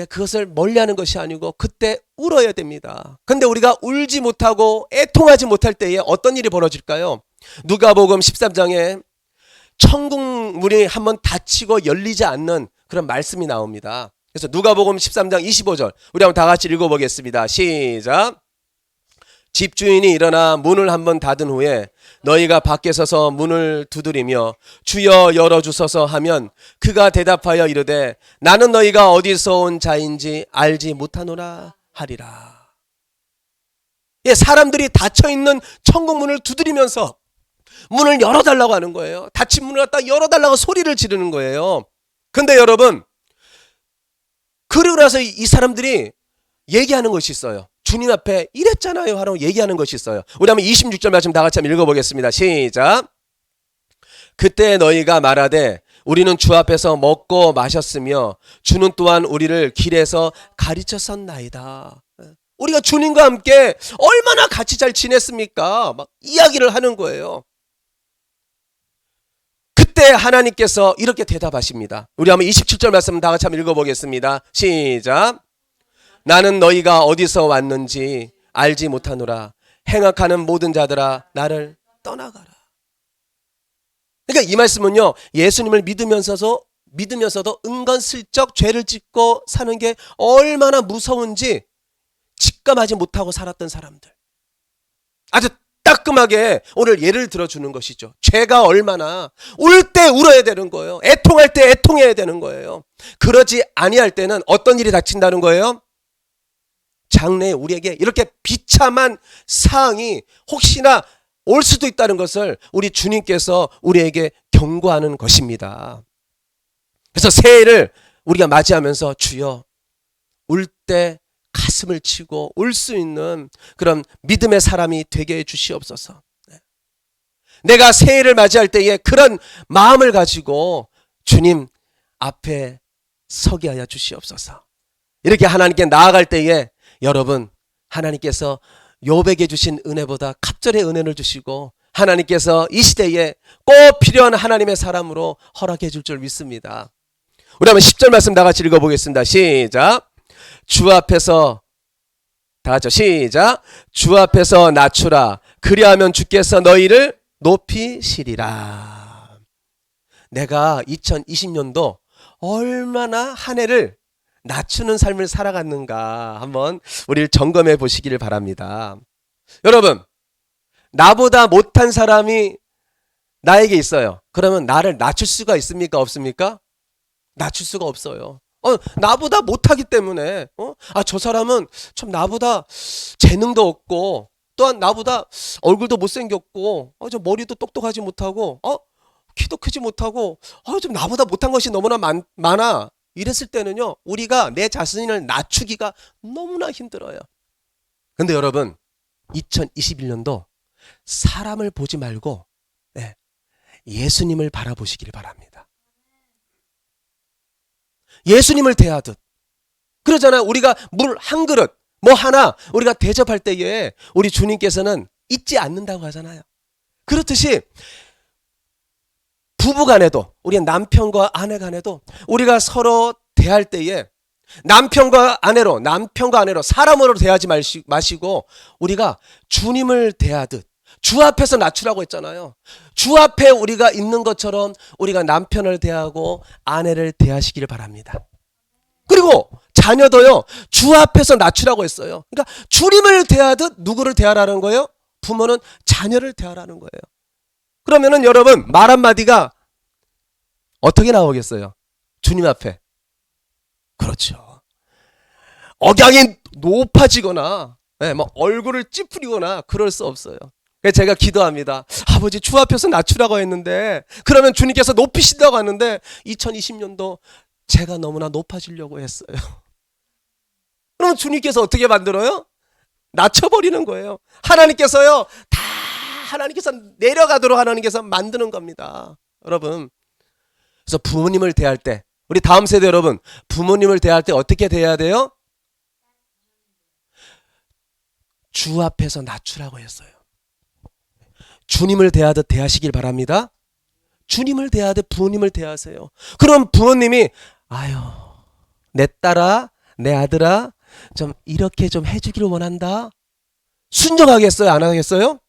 E: 그것을 멀리하는 것이 아니고 그때 울어야 됩니다. 근데 우리가 울지 못하고 애통하지 못할 때에 어떤 일이 벌어질까요? 누가복음 13장에 천국 문이 한번 닫히고 열리지 않는 그런 말씀이 나옵니다. 그래서 누가복음 13장 25절 우리 한번 다 같이 읽어보겠습니다. 시작. 집주인이 일어나 문을 한번 닫은 후에 너희가 밖에 서서 문을 두드리며 주여 열어주소서 하면 그가 대답하여 이르되 나는 너희가 어디서 온 자인지 알지 못하노라 하리라. 사람들이 닫혀있는 천국 문을 두드리면서 문을 열어달라고 하는 거예요. 닫힌 문을 갖다 열어달라고 소리를 지르는 거예요. 근데 여러분 그러고 나서 이 사람들이 얘기하는 것이 있어요. 주님 앞에 이랬잖아요 하라고 얘기하는 것이 있어요. 우리 한번 26절 말씀 다 같이 한번 읽어보겠습니다. 시작. 그때 너희가 말하되 우리는 주 앞에서 먹고 마셨으며 주는 또한 우리를 길에서 가르쳤었나이다. 우리가 주님과 함께 얼마나 같이 잘 지냈습니까? 막 이야기를 하는 거예요. 그때 하나님께서 이렇게 대답하십니다. 우리 한번 27절 말씀 다 같이 한번 읽어보겠습니다. 시작. 나는 너희가 어디서 왔는지 알지 못하노라. 행악하는 모든 자들아 나를 떠나가라. 그러니까 이 말씀은요, 예수님을 믿으면서도 은근슬쩍 죄를 짓고 사는 게 얼마나 무서운지 직감하지 못하고 살았던 사람들, 아주 따끔하게 오늘 예를 들어주는 것이죠. 죄가 얼마나 울 때 울어야 되는 거예요. 애통할 때 애통해야 되는 거예요. 그러지 아니할 때는 어떤 일이 닥친다는 거예요? 장래에 우리에게 이렇게 비참한 사항이 혹시나 올 수도 있다는 것을 우리 주님께서 우리에게 경고하는 것입니다. 그래서 새해를 우리가 맞이하면서 주여, 울 때 가슴을 치고 울 수 있는 그런 믿음의 사람이 되게 해 주시옵소서. 내가 새해를 맞이할 때에 그런 마음을 가지고 주님 앞에 서게 하여 주시옵소서. 이렇게 하나님께 나아갈 때에 여러분, 하나님께서 욥에게 주신 은혜보다 갑절의 은혜를 주시고 하나님께서 이 시대에 꼭 필요한 하나님의 사람으로 허락해 줄 줄 믿습니다. 우리 한번 10절 말씀 다 같이 읽어보겠습니다. 시작. 주 앞에서, 다 같이 시작. 주 앞에서 낮추라. 그리하면 주께서 너희를 높이시리라. 내가 2020년도 얼마나 한 해를 낮추는 삶을 살아갔는가 한번 우리를 점검해 보시기를 바랍니다. 여러분, 나보다 못한 사람이 나에게 있어요. 그러면 나를 낮출 수가 있습니까? 없습니까? 낮출 수가 없어요. 나보다 못하기 때문에 저 사람은 참 나보다 재능도 없고 또한 나보다 얼굴도 못생겼고 저 머리도 똑똑하지 못하고 키도 크지 못하고 좀 나보다 못한 것이 너무나 많아. 이랬을 때는요, 우리가 내 자신을 낮추기가 너무나 힘들어요. 근데 여러분, 2021년도 사람을 보지 말고 예수님을 바라보시길 바랍니다. 예수님을 대하듯. 그러잖아요. 우리가 물 한 그릇 뭐 하나 우리가 대접할 때에 우리 주님께서는 잊지 않는다고 하잖아요. 그렇듯이 부부간에도, 우리 남편과 아내간에도 우리가 서로 대할 때에 남편과 아내로 사람으로 대하지 마시고 우리가 주님을 대하듯 주 앞에서 낮추라고 했잖아요. 주 앞에 우리가 있는 것처럼 우리가 남편을 대하고 아내를 대하시기를 바랍니다. 그리고 자녀도요, 주 앞에서 낮추라고 했어요. 그러니까 주님을 대하듯 누구를 대하라는 거예요? 부모는 자녀를 대하라는 거예요. 그러면은 여러분, 말 한마디가 어떻게 나오겠어요? 주님 앞에. 그렇죠. 억양이 높아지거나 뭐 얼굴을 찌푸리거나 그럴 수 없어요. 그래서 제가 기도합니다. 아버지, 주 앞에서 낮추라고 했는데, 그러면 주님께서 높이신다고 하는데 2020년도 제가 너무나 높아지려고 했어요. 그럼 주님께서 어떻게 만들어요? 낮춰버리는 거예요. 하나님께서요, 다 하나님께서 내려가도록 하나님께서 만드는 겁니다. 여러분, 그래서 부모님을 대할 때, 우리 다음 세대 여러분, 부모님을 대할 때 어떻게 대해야 돼요? 주 앞에서 낮추라고 했어요. 주님을 대하듯 대하시길 바랍니다. 주님을 대하듯 부모님을 대하세요. 그럼 부모님이 내 딸아, 내 아들아, 좀 이렇게 좀 해주기를 원한다. 순종하겠어요? 안 하겠어요?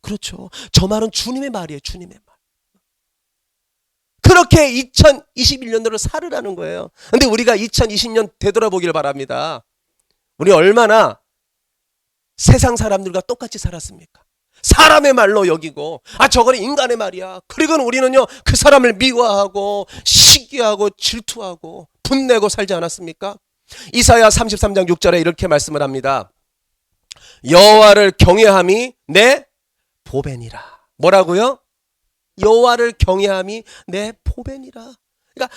E: 그렇죠. 저 말은 주님의 말이에요. 주님의 말. 그렇게 2021년도를 살으라는 거예요. 근데 우리가 2020년 되돌아보기를 바랍니다. 우리 얼마나 세상 사람들과 똑같이 살았습니까? 사람의 말로 여기고 저거는 인간의 말이야. 그리고 우리는요, 그 사람을 미워하고 시기하고 질투하고 분내고 살지 않았습니까? 이사야 33장 6절에 이렇게 말씀을 합니다. 여호와를 경외함이 내 보배니라. 뭐라고요? 여호와를 경외함이 내 보배니라. 그러니까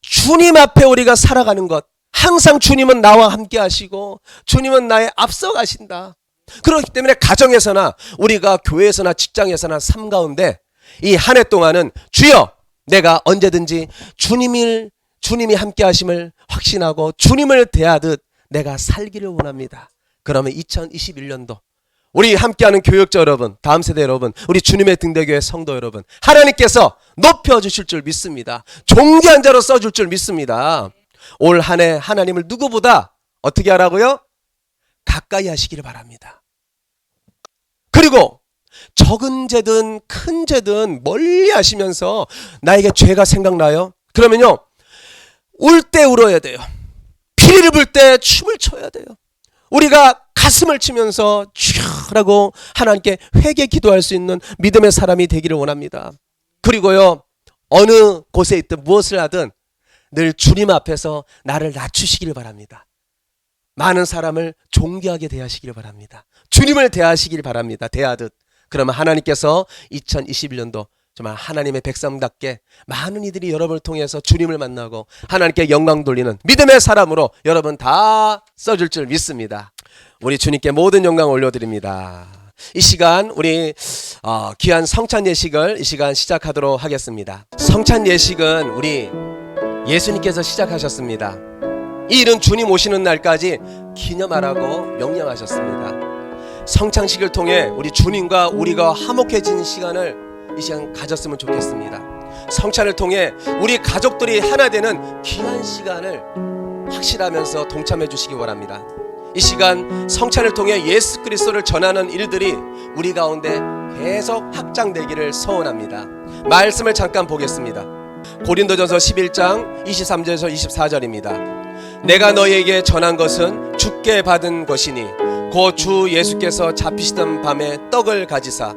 E: 주님 앞에 우리가 살아가는 것, 항상 주님은 나와 함께 하시고 주님은 나의 앞서 가신다. 그렇기 때문에 가정에서나 우리가 교회에서나 직장에서나 삶 가운데 이 한 해 동안은 주여, 내가 언제든지 주님이 함께 하심을 확신하고 주님을 대하듯 내가 살기를 원합니다. 그러면 2021년도 우리 함께하는 교역자 여러분, 다음 세대 여러분, 우리 주님의 등대교회 성도 여러분, 하나님께서 높여주실 줄 믿습니다. 존귀한 자로 써줄 줄 믿습니다. 올 한 해 하나님을 누구보다 어떻게 하라고요? 가까이 하시기를 바랍니다. 그리고 적은 죄든 큰 죄든 멀리 하시면서 나에게 죄가 생각나요? 그러면요, 울 때 울어야 돼요. 피리를 불 때 춤을 춰야 돼요. 우리가 가슴을 치면서 주라고 하나님께 회개 기도할 수 있는 믿음의 사람이 되기를 원합니다. 그리고요, 어느 곳에 있든 무엇을 하든 늘 주님 앞에서 나를 낮추시기를 바랍니다. 많은 사람을 존귀하게 대하시기를 바랍니다. 주님을 대하시기를 바랍니다. 대하듯. 그러면 하나님께서 2021년도 정말 하나님의 백성답게 많은 이들이 여러분을 통해서 주님을 만나고 하나님께 영광 돌리는 믿음의 사람으로 여러분 다 써줄 줄 믿습니다. 우리 주님께 모든 영광 올려드립니다. 이 시간 우리 귀한 성찬 예식을 이 시간 시작하도록 하겠습니다. 성찬 예식은 우리 예수님께서 시작하셨습니다. 이 일은 주님 오시는 날까지 기념하라고 명령하셨습니다. 성찬식을 통해 우리 주님과 우리가 화목해지는 시간을 이 시간 가졌으면 좋겠습니다. 성찬을 통해 우리 가족들이 하나 되는 귀한 시간을 확실하면서 동참해 주시기 바랍니다. 이 시간 성찬을 통해 예수 그리스도를 전하는 일들이 우리 가운데 계속 확장되기를 소원합니다. 말씀을 잠깐 보겠습니다. 고린도전서 11장 23절에서 24절입니다. 내가 너희에게 전한 것은 주께 받은 것이니 곧 주 예수께서 잡히시던 밤에 떡을 가지사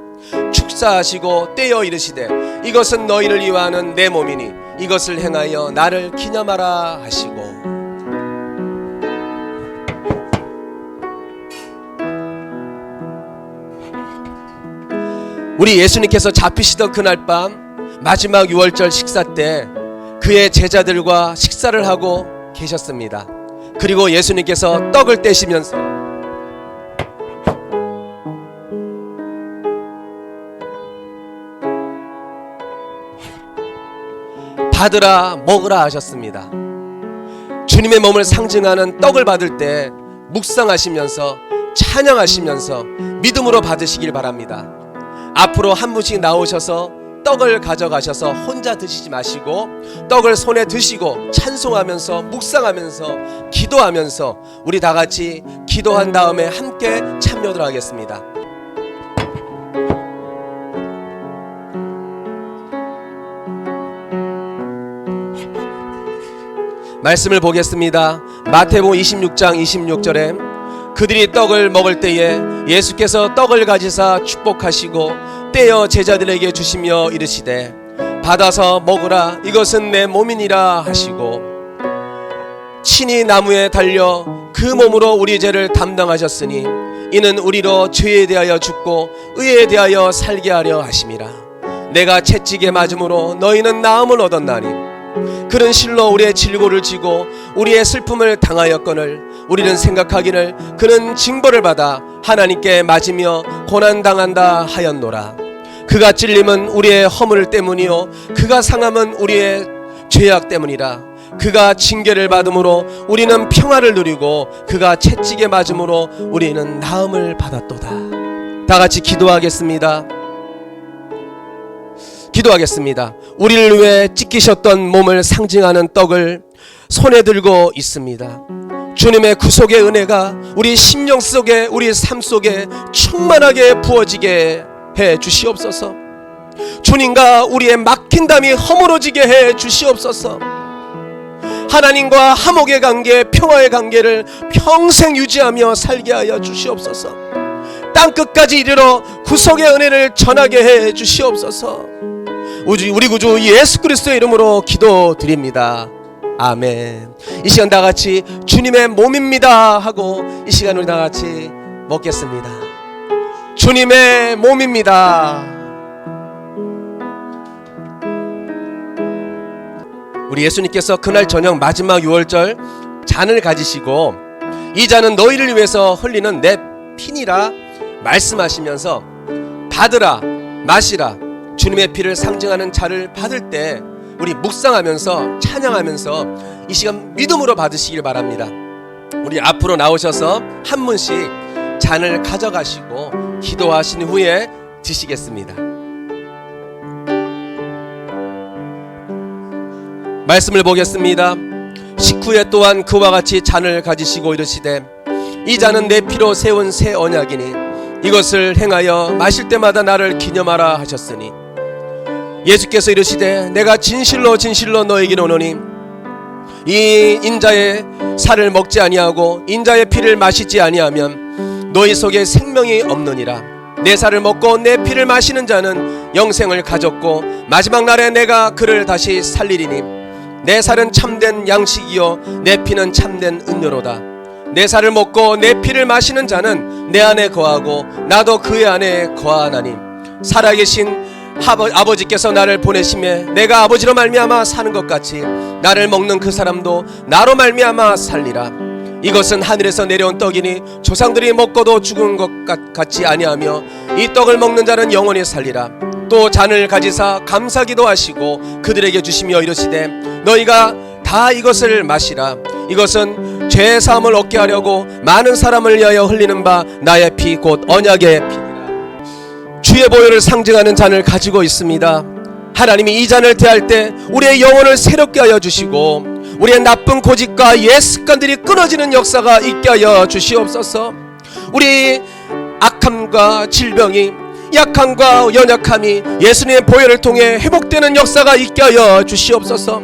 E: 축사하시고 떼어 이르시되 이것은 너희를 위하는 내 몸이니 이것을 행하여 나를 기념하라 하시고. 우리 예수님께서 잡히시던 그날 밤 마지막 유월절 식사 때 그의 제자들과 식사를 하고 계셨습니다. 그리고 예수님께서 떡을 떼시면서 받으라 먹으라 하셨습니다. 주님의 몸을 상징하는 떡을 받을 때 묵상하시면서 찬양하시면서 믿음으로 받으시길 바랍니다. 앞으로 한 분씩 나오셔서 떡을 가져가셔서 혼자 드시지 마시고 떡을 손에 드시고 찬송하면서 묵상하면서 기도하면서 우리 다 같이 기도한 다음에 함께 참여를 하겠습니다. 말씀을 보겠습니다. 마태복음 26장 26절에 그들이 떡을 먹을 때에 예수께서 떡을 가지사 축복하시고 떼어 제자들에게 주시며 이르시되 받아서 먹으라 이것은 내 몸이니라 하시고 친히 나무에 달려 그 몸으로 우리 죄를 담당하셨으니 이는 우리로 죄에 대하여 죽고 의에 대하여 살게 하려 하심이라. 내가 채찍에 맞음으로 너희는 나음을 얻었나니 그는 실로 우리의 질고를 지고 우리의 슬픔을 당하였거늘 우리는 생각하기를 그는 징벌을 받아 하나님께 맞으며 고난당한다 하였노라. 그가 찔림은 우리의 허물 때문이요 그가 상함은 우리의 죄악 때문이라. 그가 징계를 받음으로 우리는 평화를 누리고 그가 채찍에 맞음으로 우리는 나음을 받았도다. 다 같이 기도하겠습니다. 기도하겠습니다. 우리를 위해 찢기셨던 몸을 상징하는 떡을 손에 들고 있습니다. 주님의 구속의 은혜가 우리 심령 속에 우리 삶 속에 충만하게 부어지게 해 주시옵소서. 주님과 우리의 막힌 담이 허물어지게 해 주시옵소서. 하나님과 화목의 관계, 평화의 관계를 평생 유지하며 살게 하여 주시옵소서. 땅끝까지 이르러 구속의 은혜를 전하게 해 주시옵소서. 우리 구주 예수 그리스도의 이름으로 기도드립니다. 아멘. 이 시간 다 같이 주님의 몸입니다 하고 이 시간 우리 다 같이 먹겠습니다. 주님의 몸입니다. 우리 예수님께서 그날 저녁 마지막 유월절 잔을 가지시고 이 잔은 너희를 위해서 흘리는 내 피니라 말씀하시면서 받으라 마시라 주님의 피를 상징하는 잔을 받을 때 우리 묵상하면서 찬양하면서 이 시간 믿음으로 받으시길 바랍니다. 우리 앞으로 나오셔서 한 분씩 잔을 가져가시고 기도하신 후에 드시겠습니다. 말씀을 보겠습니다. 식후에 또한 그와 같이 잔을 가지시고 이르시되 이 잔은 내 피로 세운 새 언약이니 이것을 행하여 마실 때마다 나를 기념하라 하셨으니 예수께서 이르시되 내가 진실로 진실로 너에게 이르노니 이 인자의 살을 먹지 아니하고 인자의 피를 마시지 아니하면 너희 속에 생명이 없느니라. 내 살을 먹고 내 피를 마시는 자는 영생을 가졌고 마지막 날에 내가 그를 다시 살리리니 내 살은 참된 양식이요 내 피는 참된 음료로다. 내 살을 먹고 내 피를 마시는 자는 내 안에 거하고 나도 그의 안에 거하나니 살아계신 아버지께서 나를 보내심에 내가 아버지로 말미암아 사는 것 같이 나를 먹는 그 사람도 나로 말미암아 살리라. 이것은 하늘에서 내려온 떡이니 조상들이 먹고도 죽은 것 같지 아니하며 이 떡을 먹는 자는 영원히 살리라. 또 잔을 가지사 감사기도 하시고 그들에게 주시며 이르시되 너희가 다 이것을 마시라. 이것은 죄 사함을 얻게 하려고 많은 사람을 위하여 흘리는 바 나의 피 곧 언약의 피니라. 주의 보혈을 상징하는 잔을 가지고 있습니다. 하나님이 이 잔을 대할 때 우리의 영혼을 새롭게 하여 주시고 우리의 나쁜 고집과 옛 습관들이 끊어지는 역사가 있게 하여 주시옵소서. 우리 악함과 질병이 약함과 연약함이 예수님의 보혈을 통해 회복되는 역사가 있게 하여 주시옵소서.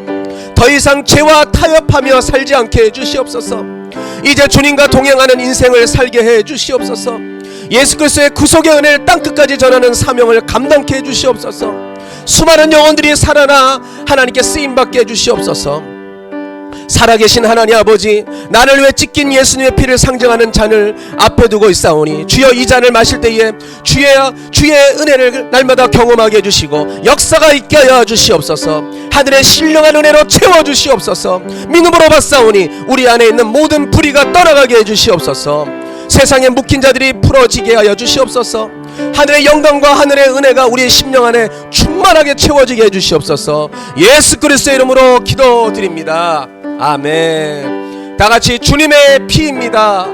E: 더 이상 죄와 타협하며 살지 않게 해주시옵소서. 이제 주님과 동행하는 인생을 살게 해 주시옵소서. 예수 그리스도의 구속의 은혜를 땅끝까지 전하는 사명을 감당케 해 주시옵소서. 수많은 영혼들이 살아나 하나님께 쓰임받게 해 주시옵소서. 살아계신 하나님 아버지, 나를 위해 찢긴 예수님의 피를 상징하는 잔을 앞에 두고 있사오니 주여 이 잔을 마실 때에 주의 은혜를 날마다 경험하게 해주시고 역사가 있게 하여 주시옵소서. 하늘의 신령한 은혜로 채워주시옵소서. 믿음으로 받사오니 우리 안에 있는 모든 불의가 떠나가게 해주시옵소서. 세상에 묶인 자들이 풀어지게 하여 주시옵소서. 하늘의 영광과 하늘의 은혜가 우리의 심령 안에 충만하게 채워지게 해주시옵소서. 예수 그리스도의 이름으로 기도드립니다. 아멘. 다같이 주님의 피입니다.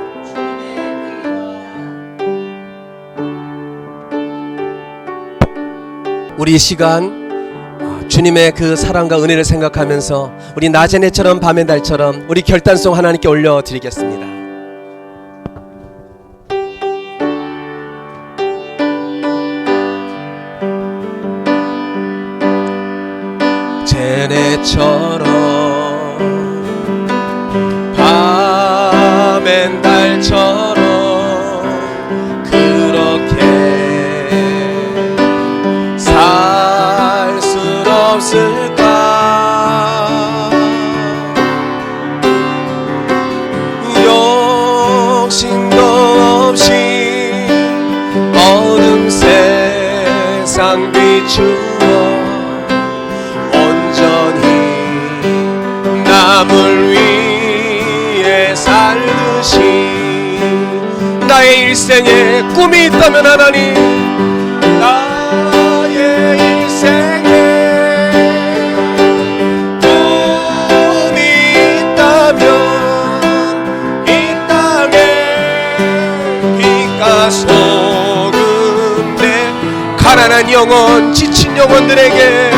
E: 우리 이 시간 주님의 그 사랑과 은혜를 생각하면서 우리 낮의 해처럼 밤의 달처럼 우리 결단송 하나님께 올려드리겠습니다. 제네처럼 밤엔 달처럼 그렇게 살 수 없을까. 욕심도 없이 어둠 세상 비추어 남을 위해 살듯이 나의 일생에 꿈이 있다면 하나님, 나의 일생에 꿈이 있다면 이 땅에 빛과 소금 내 가난한 영혼 지친 영혼들에게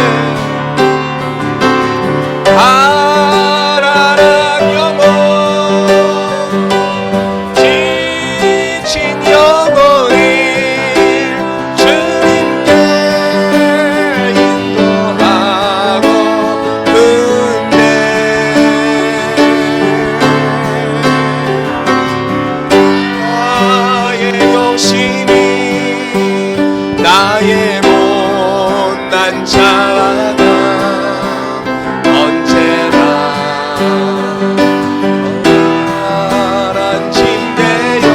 E: 나의 못난 자가 언제나 나란 침대여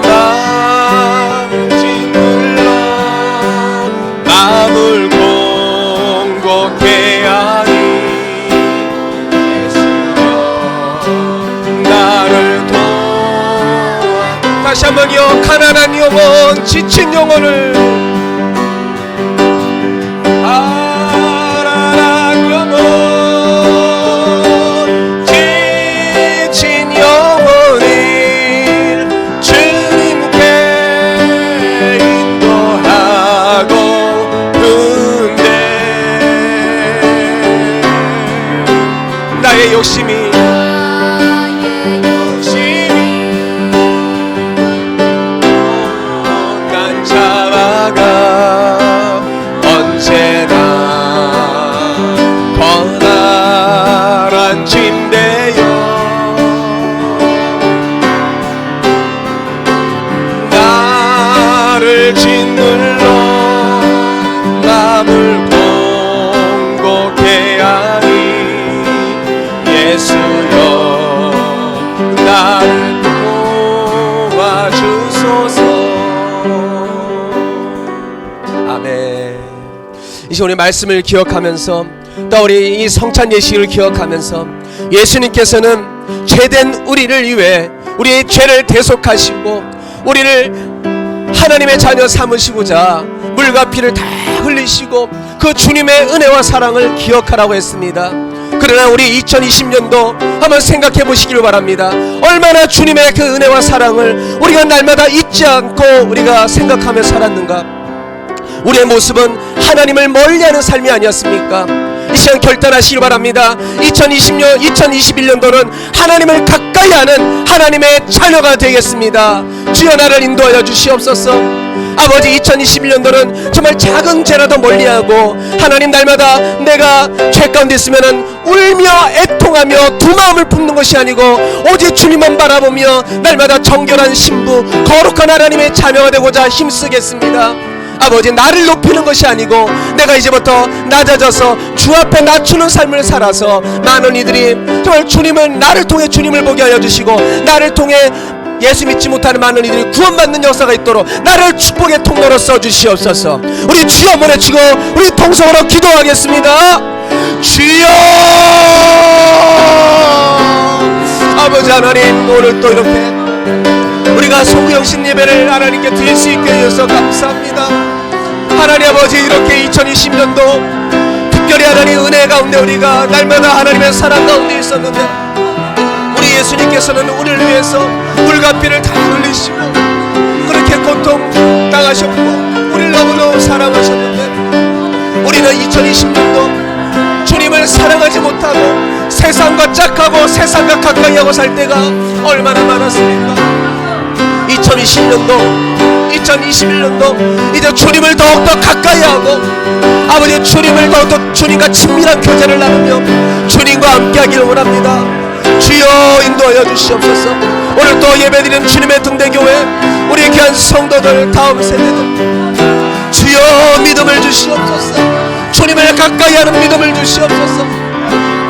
E: 마음이 눌러 마음을 공고케 하니 예수여 나를 다시 한번요. 가난한 영혼 지친 영혼을 가난한 영혼 지친 영혼을 주님께 인도하고 근데 나의 욕심이 아멘. 이제 우리 말씀을 기억하면서 또 우리 이 성찬 예식을 기억하면서 예수님께서는 죄된 우리를 위해 우리의 죄를 대속하시고 우리를 하나님의 자녀 삼으시고자 물과 피를 다 흘리시고 그 주님의 은혜와 사랑을 기억하라고 했습니다. 그러나 우리 2020년도 한번 생각해 보시길 바랍니다. 얼마나 주님의 그 은혜와 사랑을 우리가 날마다 잊지 않고 우리가 생각하며 살았는가. 우리의 모습은 하나님을 멀리하는 삶이 아니었습니까? 이 시간 결단하시길 바랍니다. 2021년도는 하나님을 가까이 하는 하나님의 자녀가 되겠습니다. 주여 나를 인도하여 주시옵소서. 아버지, 2021년도는 정말 작은 죄라도 멀리하고 하나님 날마다 내가 죄 가운데 있으면은 울며 애통하며 두 마음을 품는 것이 아니고 오직 주님만 바라보며 날마다 정결한 신부 거룩한 하나님의 자녀가 되고자 힘쓰겠습니다. 아버지, 나를 높이는 것이 아니고 내가 이제부터 낮아져서 주 앞에 낮추는 삶을 살아서 많은 이들이 정말 주님을, 나를 통해 주님을 보게 하여 주시고 나를 통해 예수 믿지 못하는 많은 이들이 구원받는 역사가 있도록 나를 축복의 통로로 써주시옵소서. 우리 주여 한번 외치고 우리 통성으로 기도하겠습니다. 주여! 아버지 하나님, 오늘 또 이렇게 우리가 소구영신 예배를 하나님께 드릴 수 있게 해주셔서 감사합니다. 하나님 아버지, 이렇게 2020년도 특별히 하나님 은혜 가운데 우리가 날마다 하나님의 사랑 가운데 있었는데 우리 예수님께서는 우리를 위해서 물과 피를 다 흘리시고 그렇게 고통 당하셨고 우리를 너무너무 사랑하셨는데 우리는 2020년도 주님을 사랑하지 못하고 세상과 짝하고 세상과 가까이 하고 살 때가 얼마나 많았습니까? 2021년도 이제 주님을 더욱더 가까이 하고 아버지, 주님을 더욱더 주님과 친밀한 교제를 나누며 주님과 함께하기를 원합니다. 주여 인도하여 주시옵소서. 오늘 또 예배드리는 주님의 등대교회 우리 귀한 성도들, 다음 세대들 주여 믿음을 주시옵소서. 주님을 가까이 하는 믿음을 주시옵소서.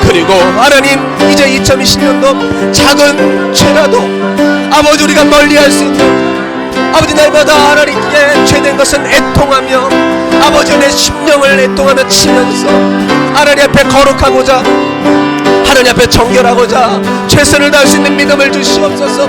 E: 그리고 하나님, 이제 2020년도 작은 죄라도 아버지 우리가 멀리할 수 있는 아버지 날마다 하나님께 죄된 것은 애통하며 아버지 내 심령을 애통하며 치면서 하나님 앞에 거룩하고자 하나님 앞에 정결하고자 최선을 다할 수 있는 믿음을 주시옵소서.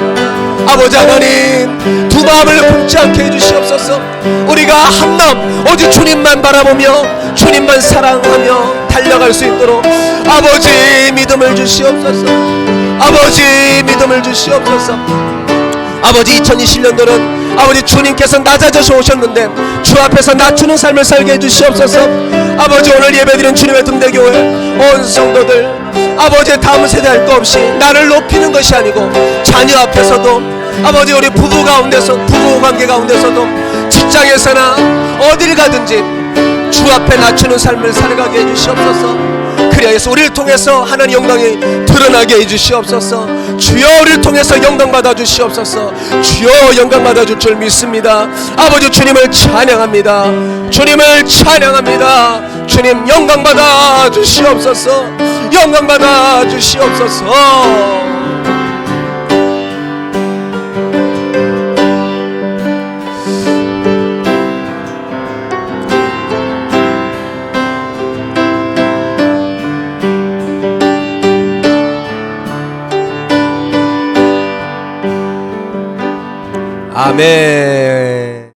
E: 아버지 하나님, 두 마음을 품지 않게 해주시옵소서. 우리가 한 마음 오직 주님만 바라보며 주님만 사랑하며 달려갈 수 있도록 아버지 믿음을 주시옵소서. 아버지 믿음을 주시옵소서. 아버지, 2020년도는 아버지 주님께서 낮아져서 오셨는데 주 앞에서 낮추는 삶을 살게 해주시옵소서. 아버지, 오늘 예배드린 주님의 등대교회 온 성도들 아버지, 다음 세대 할 것 없이 나를 높이는 것이 아니고 자녀 앞에서도 아버지 우리 부부 가운데서 부부 관계 가운데서도 직장에서나 어딜 가든지 주 앞에 낮추는 삶을 살아가게 해주시옵소서. 그리하여서 우리를 통해서 하나님 영광이 드러나게 해주시옵소서. 주여, 우리를 통해서 영광 받아 주시옵소서. 주여, 영광 받아 줄 줄 믿습니다. 아버지, 주님을 찬양합니다. 주님을 찬양합니다. 주님 영광 받아 주시옵소서. 영광 받아 주시옵소서. 아멘.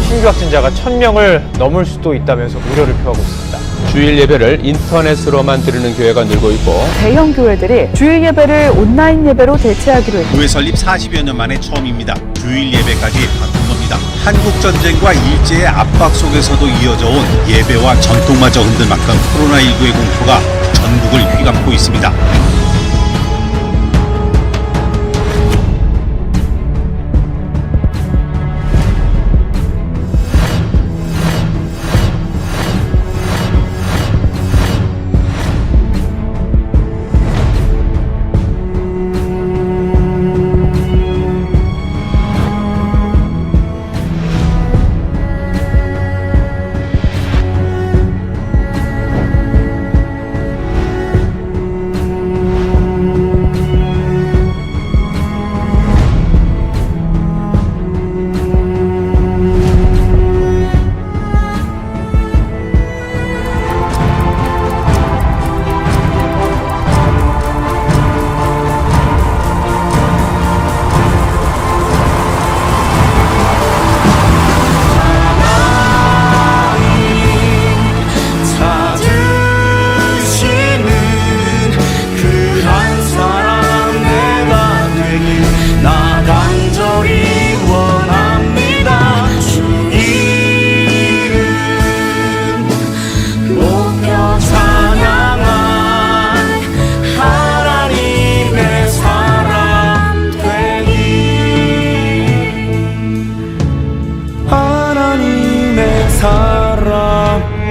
F: 신규 확진자가 1000명을 넘을 수도 있다면서 우려를 표하고 있습니다.
G: 주일 예배를 인터넷으로만 드리는 교회가 늘고 있고
A: 대형 교회들이 주일 예배를 온라인 예배로 대체하기로 했습니다.
H: 교회 설립 40여 년 만에 처음입니다. 주일 예배까지 바꾼 겁니다. 한국 전쟁과 일제의 압박 속에서도 이어져 온 예배와 전통마저 흔들 막던 코로나19의 공포가 전국을 휘감고 있습니다.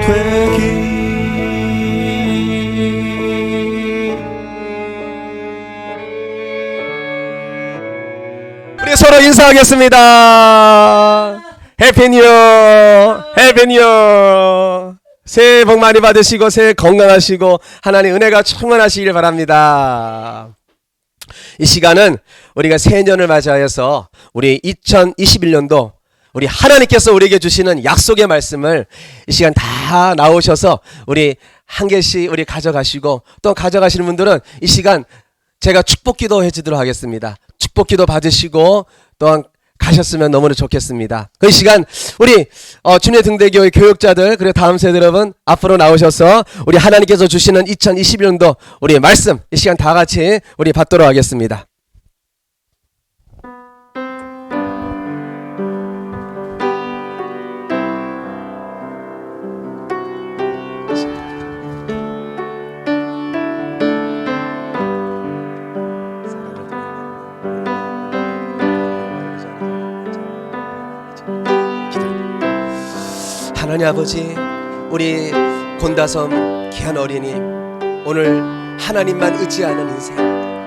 I: 되기.
E: 우리 서로 인사하겠습니다. 해피 뉴 이어, 해피 뉴 이어. 새해 복 많이 받으시고 새해 건강하시고 하나님 은혜가 충만하시길 바랍니다. 이 시간은 우리가 새해년을 맞이하여서 우리 2021년도 우리 하나님께서 우리에게 주시는 약속의 말씀을 이 시간 다 나오셔서 우리 한 개씩 우리 가져가시고, 또 가져가시는 분들은 이 시간 제가 축복기도 해주도록 하겠습니다. 축복기도 받으시고 또한 가셨으면 너무나 좋겠습니다. 그 시간 우리 주님의 등대교회 교육자들 그리고 다음 세대 여러분 앞으로 나오셔서 우리 하나님께서 주시는 2021년도 우리 말씀 이 시간 다 같이 우리 받도록 하겠습니다. 하나님 아버지, 우리 곤다섬 귀한 어린이 오늘 하나님만 의지하는 인생,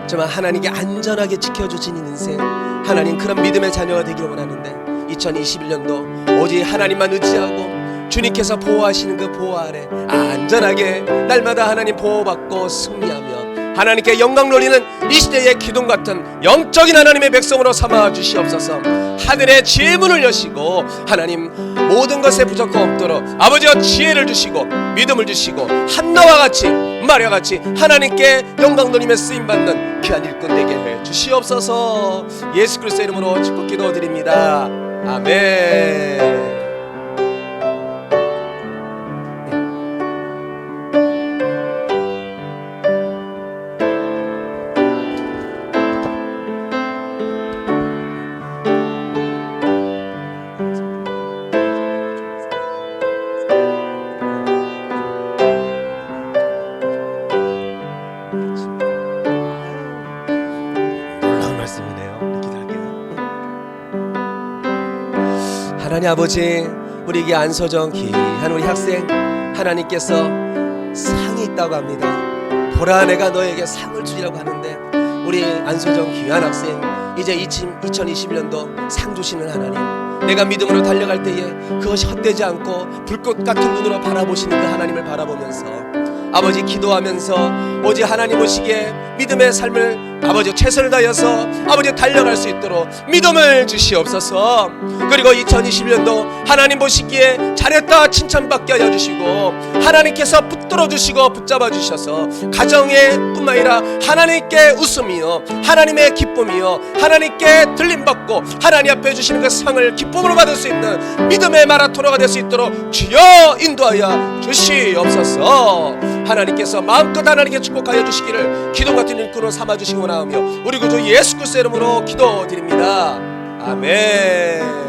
E: 정말 하나님께 안전하게 지켜주시는 인생, 하나님 그런 믿음의 자녀가 되기를 원하는데 2021년도 오직 하나님만 의지하고 주님께서 보호하시는 그 보호 아래 안전하게 날마다 하나님 보호받고 승리하며 하나님께 영광 돌리는 이 시대의 기둥 같은 영적인 하나님의 백성으로 삼아 주시옵소서. 하늘의 지혜 문을 여시고 하나님 모든 것에 부족함 없도록 아버지와 지혜를 주시고 믿음을 주시고 한나와 같이 마리아와 같이 하나님께 영광 돌림에 쓰임받는 귀한 일꾼 되게 해 주시옵소서. 예수 그리스도의 이름으로 축복 기도드립니다. 아멘. 하나님 아버지, 우리에게 안소정 귀한 우리 학생 하나님께서 상이 있다고 합니다. 보라 내가 너에게 상을 주리라고 하는데 우리 안소정 귀한 학생 이제 2021년도 상 주시는 하나님, 내가 믿음으로 달려갈 때에 그것이 헛되지 않고 불꽃 같은 눈으로 바라보시는 그 하나님을 바라보면서 아버지 기도하면서 오직 하나님 오시기에 믿음의 삶을 아버지 최선을 다해서 아버지 달려갈 수 있도록 믿음을 주시옵소서. 그리고 2021년도 하나님 보시기에 잘했다 칭찬받게 하여 주시고 하나님께서 붙들어 주시고 붙잡아 주셔서 가정에 뿐만 아니라 하나님께 웃음이요 하나님의 기쁨이요 하나님께 들림받고 하나님 앞에 주시는 그 상을 기쁨으로 받을 수 있는 믿음의 마라토너가 될 수 있도록 주여 인도하여 주시옵소서. 하나님께서 마음껏 하나님께 축복하여 주시기를 기도 같은 일꾼으로 삼아주시기 원하며 우리 구주 예수 그리스도의 이름으로 기도드립니다. 아멘.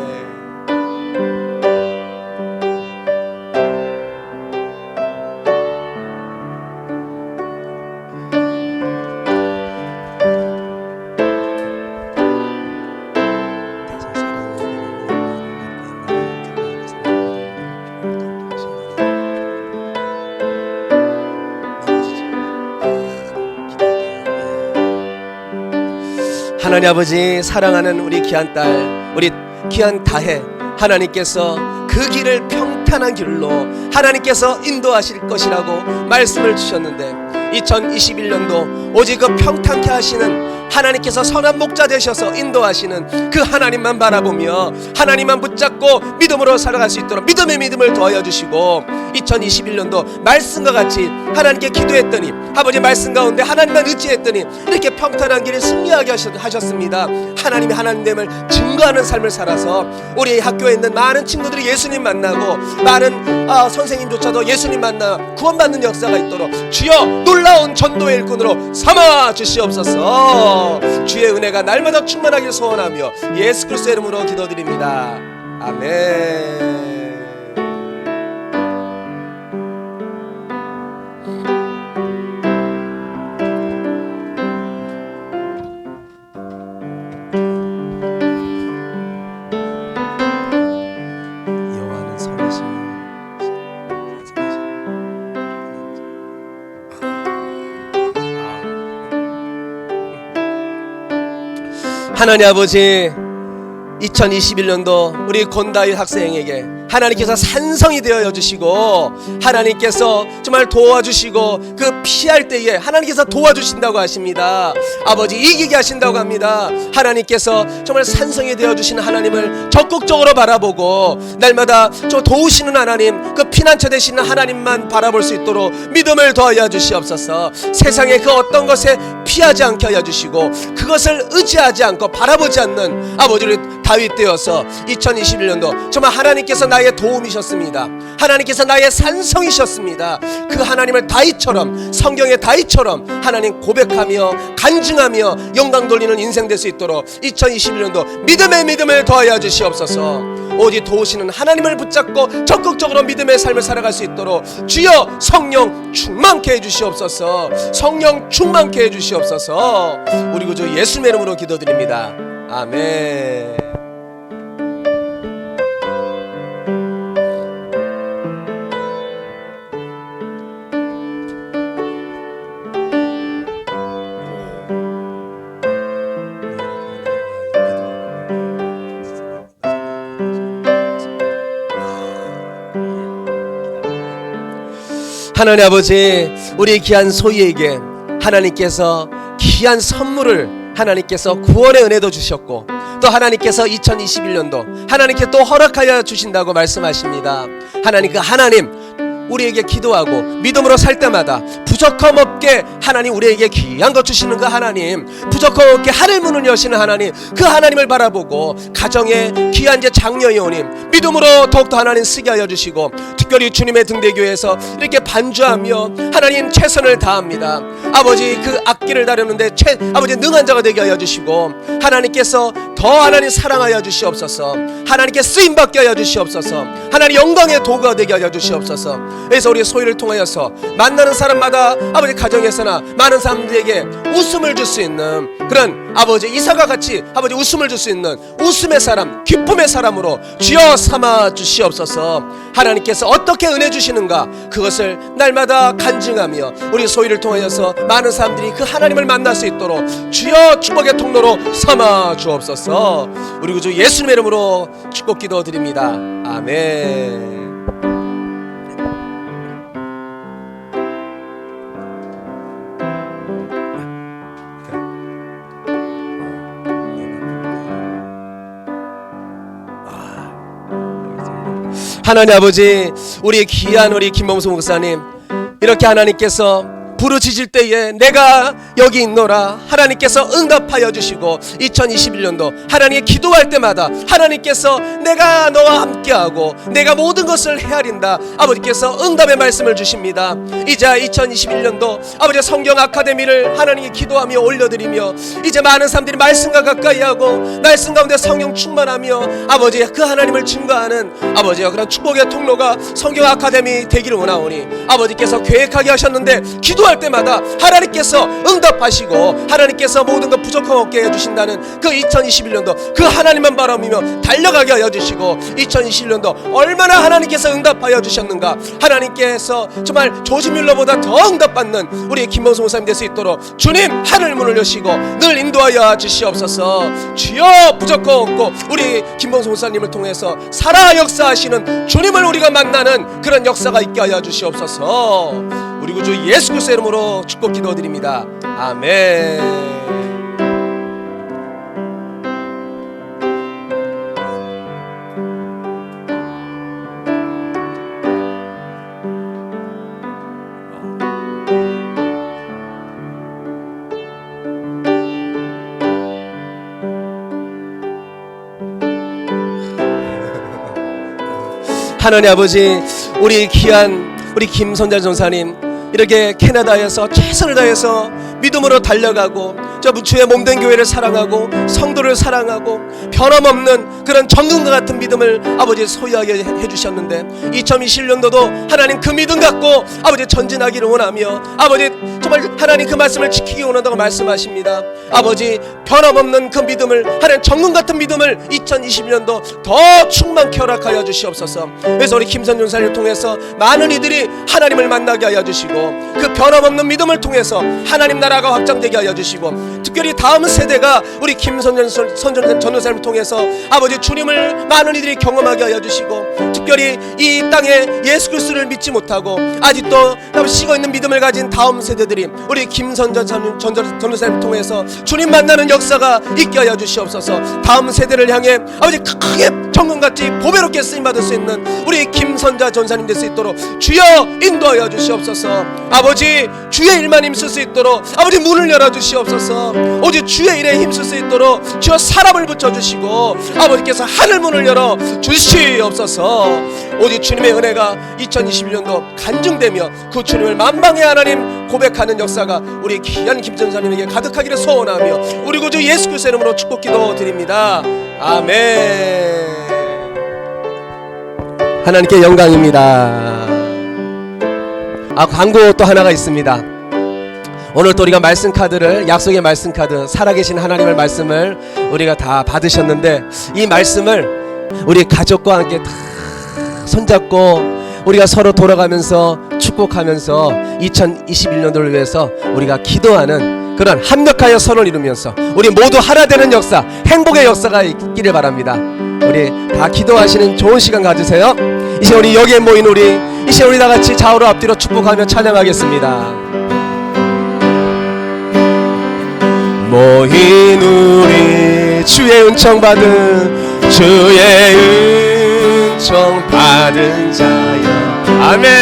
E: 하나님 아버지, 사랑하는 우리 귀한 딸, 우리 귀한 다혜, 하나님께서 그 길을 평탄한 길로 하나님께서 인도하실 것이라고 말씀을 주셨는데 2021년도 오직 그 평탄케 하시는 하나님께서 선한 목자 되셔서 인도하시는 그 하나님만 바라보며 하나님만 붙잡고 믿음으로 살아갈 수 있도록 믿음의 믿음을 더하여 주시고 2021년도 말씀과 같이 하나님께 기도했더니 아버지 말씀 가운데 하나님만 의지했더니 이렇게 평탄한 길을 승리하게 하셨습니다. 하나님의 하나님됨을 증거하는 삶을 살아서 우리 학교에 있는 많은 친구들이 예수님 만나고 많은 선생님조차도 예수님 만나 구원받는 역사가 있도록 주여 놀라운 전도의 일꾼으로 삼아 주시옵소서. 주의 은혜가 날마다 충만하길 소원하며 예수 그리스도의 이름으로 기도드립니다. 아멘. 여호와는 선하시며 하나님 아버지, 2021년도 우리 권다윗 학생에게 하나님께서 산성이 되어 주시고 하나님께서 정말 도와주시고 그 피할 때에 하나님께서 도와주신다고 하십니다. 아버지, 이기게 하신다고 합니다. 하나님께서 정말 산성이 되어 주시는 하나님을 적극적으로 바라보고 날마다 저 도우시는 하나님, 그 피난처 되시는 하나님만 바라볼 수 있도록 믿음을 더하여 주시옵소서. 세상의 그 어떤 것에 피하지 않게 하여 주시고 그것을 의지하지 않고 바라보지 않는 아버지 우리 다윗 되어서 2021년도 정말 하나님께서 나의 도움이셨습니다. 하나님께서 나의 산성이셨습니다. 그 하나님을 다윗처럼, 성경의 다윗처럼 하나님 고백하며 간증하며 영광 돌리는 인생 될 수 있도록 2021년도 믿음의 믿음을 더하여 주시옵소서. 오직 도우시는 하나님을 붙잡고 적극적으로 믿음의 삶을 살아갈 수 있도록 주여 성령 충만케 해주시옵소서. 성령 충만케 해주시옵소서. 우리 구주 예수님의 이름으로 기도드립니다. 아멘. 하나님 아버지, 우리 귀한 소희에게 하나님께서 귀한 선물을 하나님께서 구원의 은혜도 주셨고 또 하나님께서 2021년도 하나님께 또 허락하여 주신다고 말씀하십니다. 하나님, 그 하나님 우리에게 기도하고 믿음으로 살 때마다 부족함 없게 하나님 우리에게 귀한 것 주시는 그 하나님, 부족함 없게 하늘 문을 여시는 하나님, 그 하나님을 바라보고 가정에 귀한 제 장녀여우님 믿음으로 더욱더 하나님 쓰게 하여 주시고 특별히 주님의 등대교회에서 이렇게 반주하며 하나님 최선을 다합니다. 아버지, 그 악기를 다루는데 아버지 능한 자가 되게 하여 주시고 하나님께서 더 하나님 사랑하여 주시옵소서. 하나님께 쓰임받게 하여 주시옵소서. 하나님 영광의 도구가 되게 하여 주시옵소서. 그래서 우리 소희를 통하여서 만나는 사람마다 아버지 가정에서나 많은 사람들에게 웃음을 줄 수 있는 그런 아버지 이삭과 같이 아버지 웃음을 줄 수 있는 웃음의 사람, 기쁨의 사람으로 주여 삼아 주시옵소서. 하나님께서 어떻게 은혜 주시는가 그것을 날마다 간증하며 우리 소희를 통하여서 많은 사람들이 그 하나님을 만날 수 있도록 주여 축복의 통로로 삼아 주옵소서. 우리 구주 예수님의 이름으로 축복 기도드립니다. 아멘. 하나님 아버지, 우리 귀한 우리 김범수 목사님 이렇게 하나님께서 부르짖을 때에 내가 여기 있노라 하나님께서 응답하여 주시고 2021년도 하나님의 기도할 때마다 하나님께서 내가 너와 함께하고 내가 모든 것을 헤아린다 아버지께서 응답의 말씀을 주십니다. 이제 2021년도 아버지 성경 아카데미를 하나님께 기도하며 올려드리며 이제 많은 사람들이 말씀과 가까이하고 말씀 가운데 성령 충만하며 아버지 그 하나님을 증거하는 아버지와 그런 축복의 통로가 성경 아카데미 되기를 원하오니 아버지께서 계획하게 하셨는데 기도할 때마다 하나님께서 응답하시고 하나님께서 모든 것 부족함 없게 해주신다는 그 2021년도 그 하나님만 바라보며 달려가게 하여 주시고 2021년도 얼마나 하나님께서 응답하여 주셨는가 하나님께서 정말 조지뮬러보다 더 응답받는 우리 김범수 목사님 될 수 있도록 주님 하늘 문을 여시고 늘 인도하여 주시옵소서. 주여 부족함 없고 우리 김범수 목사님을 통해서 살아 역사하시는 주님을 우리가 만나는 그런 역사가 있게 하여 주시옵소서. 우리 구주 예수 그리스도의 이름으로 축복 기도드립니다. 아멘. 하나님 아버지, 우리 귀한 우리 김선자 전사님 이렇게 캐나다에서 최선을 다해서 믿음으로 달려가고 저 주의 몸된 교회를 사랑하고 성도를 사랑하고 변함없는 그런 정금과 같은 믿음을 아버지 소유하게 해주셨는데 2021년도도 하나님 그 믿음 갖고 아버지 전진하기를 원하며 아버지 정말 하나님 그 말씀을 지키기 원한다고 말씀하십니다. 아버지 변함없는 그 믿음을 하나님 정금 같은 믿음을 2021년도 더 충만케 허락하여 주시옵소서. 그래서 우리 김선 전사를 통해서 많은 이들이 하나님을 만나게 하여 주시고 그 변함없는 믿음을 통해서 하나님 나라 나라가 확장되게 하여 주시고, 특별히 다음 세대가 우리 김선전 전도사님을 통해서 아버지 주님을 많은 이들이 경험하게 하여 주시고, 특별히 이 땅에 예수 그리스도를 믿지 못하고 아직도 식어 있는 믿음을 가진 다음 세대들이 우리 김선전 전도사님을 통해서 주님 만나는 역사가 있게 하여 주시옵소서. 다음 세대를 향해 아버지 크게 정금같이 보배롭게 쓰임받을 수 있는 우리 김선자 전사님 될 수 있도록 주여 인도하여 주시옵소서. 아버지 주의 일만 힘쓸 수 있도록 아버지 문을 열어주시옵소서. 오직 주의 일에 힘쓸 수 있도록 주여 사람을 붙여주시고 아버지께서 하늘 문을 열어 주시옵소서. 오직 주님의 은혜가 2021년도 간증되며 그 주님을 만방의 하나님 고백하는 역사가 우리 귀한 김전사님에게 가득하기를 소원하며 우리 구주 예수 그리스도의 이름으로 축복 기도 드립니다. 아멘. 하나님께 영광입니다. 광고 또 하나가 있습니다. 오늘 또 우리가 말씀 카드를, 약속의 말씀 카드, 살아계신 하나님의 말씀을 우리가 다 받으셨는데, 이 말씀을 우리 가족과 함께 다 손잡고 우리가 서로 돌아가면서 축복하면서 2021년도를 위해서 우리가 기도하는 그런 합력하여 선을 이루면서 우리 모두 하나 되는 역사, 행복의 역사가 있기를 바랍니다. 우리 다 기도하시는 좋은 시간 가지세요. 이제 우리 여기에 모인 이제 우리 다 같이 좌우로 앞뒤로 축복하며 찬양하겠습니다. 모인 우리 주의 은총 받은 자여, 아멘.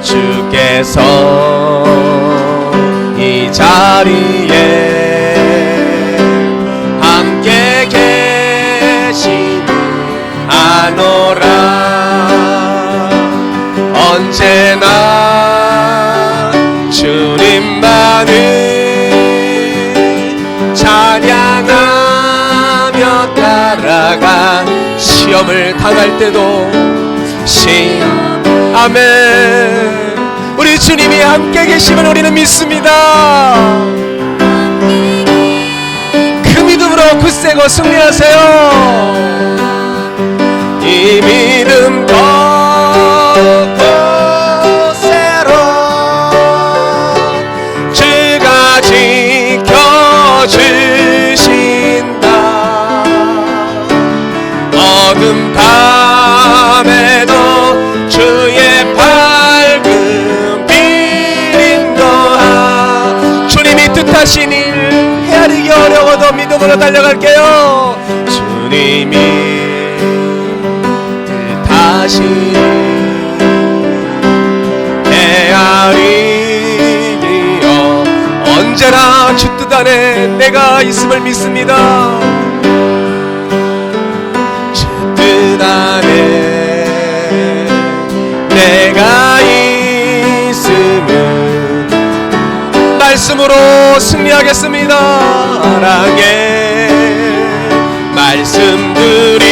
E: 주께서 이 자리에 함께 계시노라. 언제나 주님만을 찬양하며 따라가 시험을 당할 때도 아멘. 우리 주님이 함께 계시면 우리는 믿습니다. 그 믿음으로 굳세고 승리하세요. 이 믿음 곳곳으로 주가 지켜주신다. 어둠 밤에도 주의 밝은 빛 인도하. 주님이 뜻하신 일 헤아리기 어려워도 믿음으로 달려갈게요. 주님이 뜻하신 일 헤아리기여 언제나 주 뜻 안에 내가 있음을 믿습니다. 주 뜻 안에 내가 있음은 말씀으로 승리하겠습니다. 사랑의 말씀들이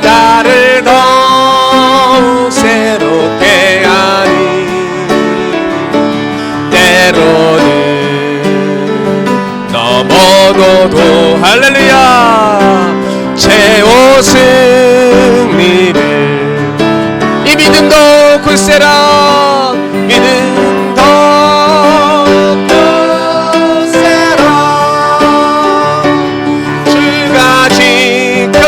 E: 나를 더욱 새롭게 하니 때로는 넘어도 할렐루야 제 옷승리를 이 믿음도 굳세라. 믿음도 굳세라. 주가 지켜주신다.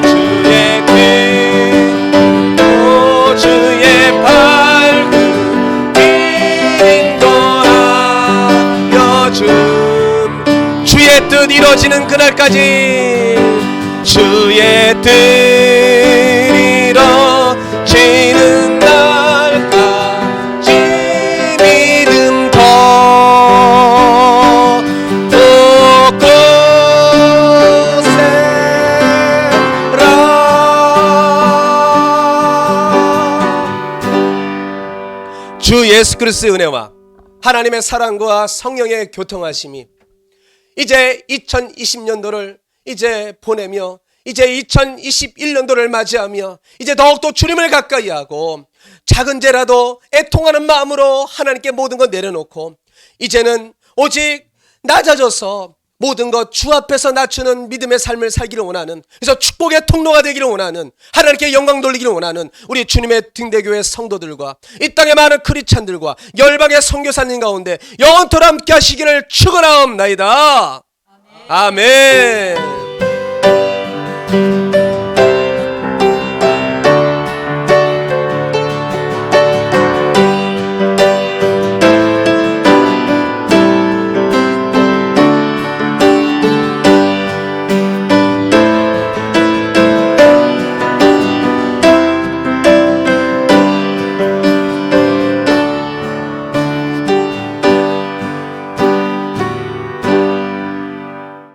E: 주의 뜻도 주의 밝은 빛 인도하여 줌. 주의 뜻 이루어지는 그날까지 주의 뜻 이루어지는 날까지 믿음 더 곳곳에라. 주 예수 그리스도의 은혜와 하나님의 사랑과 성령의 교통하심이 이제 2020년도를 이제 보내며 이제 2021년도를 맞이하며 이제 더욱더 주님을 가까이 하고 작은 죄라도 애통하는 마음으로 하나님께 모든 것 내려놓고 이제는 오직 낮아져서 모든 것 주 앞에서 낮추는 믿음의 삶을 살기를 원하는, 그래서 축복의 통로가 되기를 원하는, 하나님께 영광 돌리기를 원하는 우리 주님의 등대교회 성도들과 이 땅의 많은 크리스찬들과 열방의 선교사님 가운데 영원토록 함께 하시기를 축원하옵나이다. 아멘.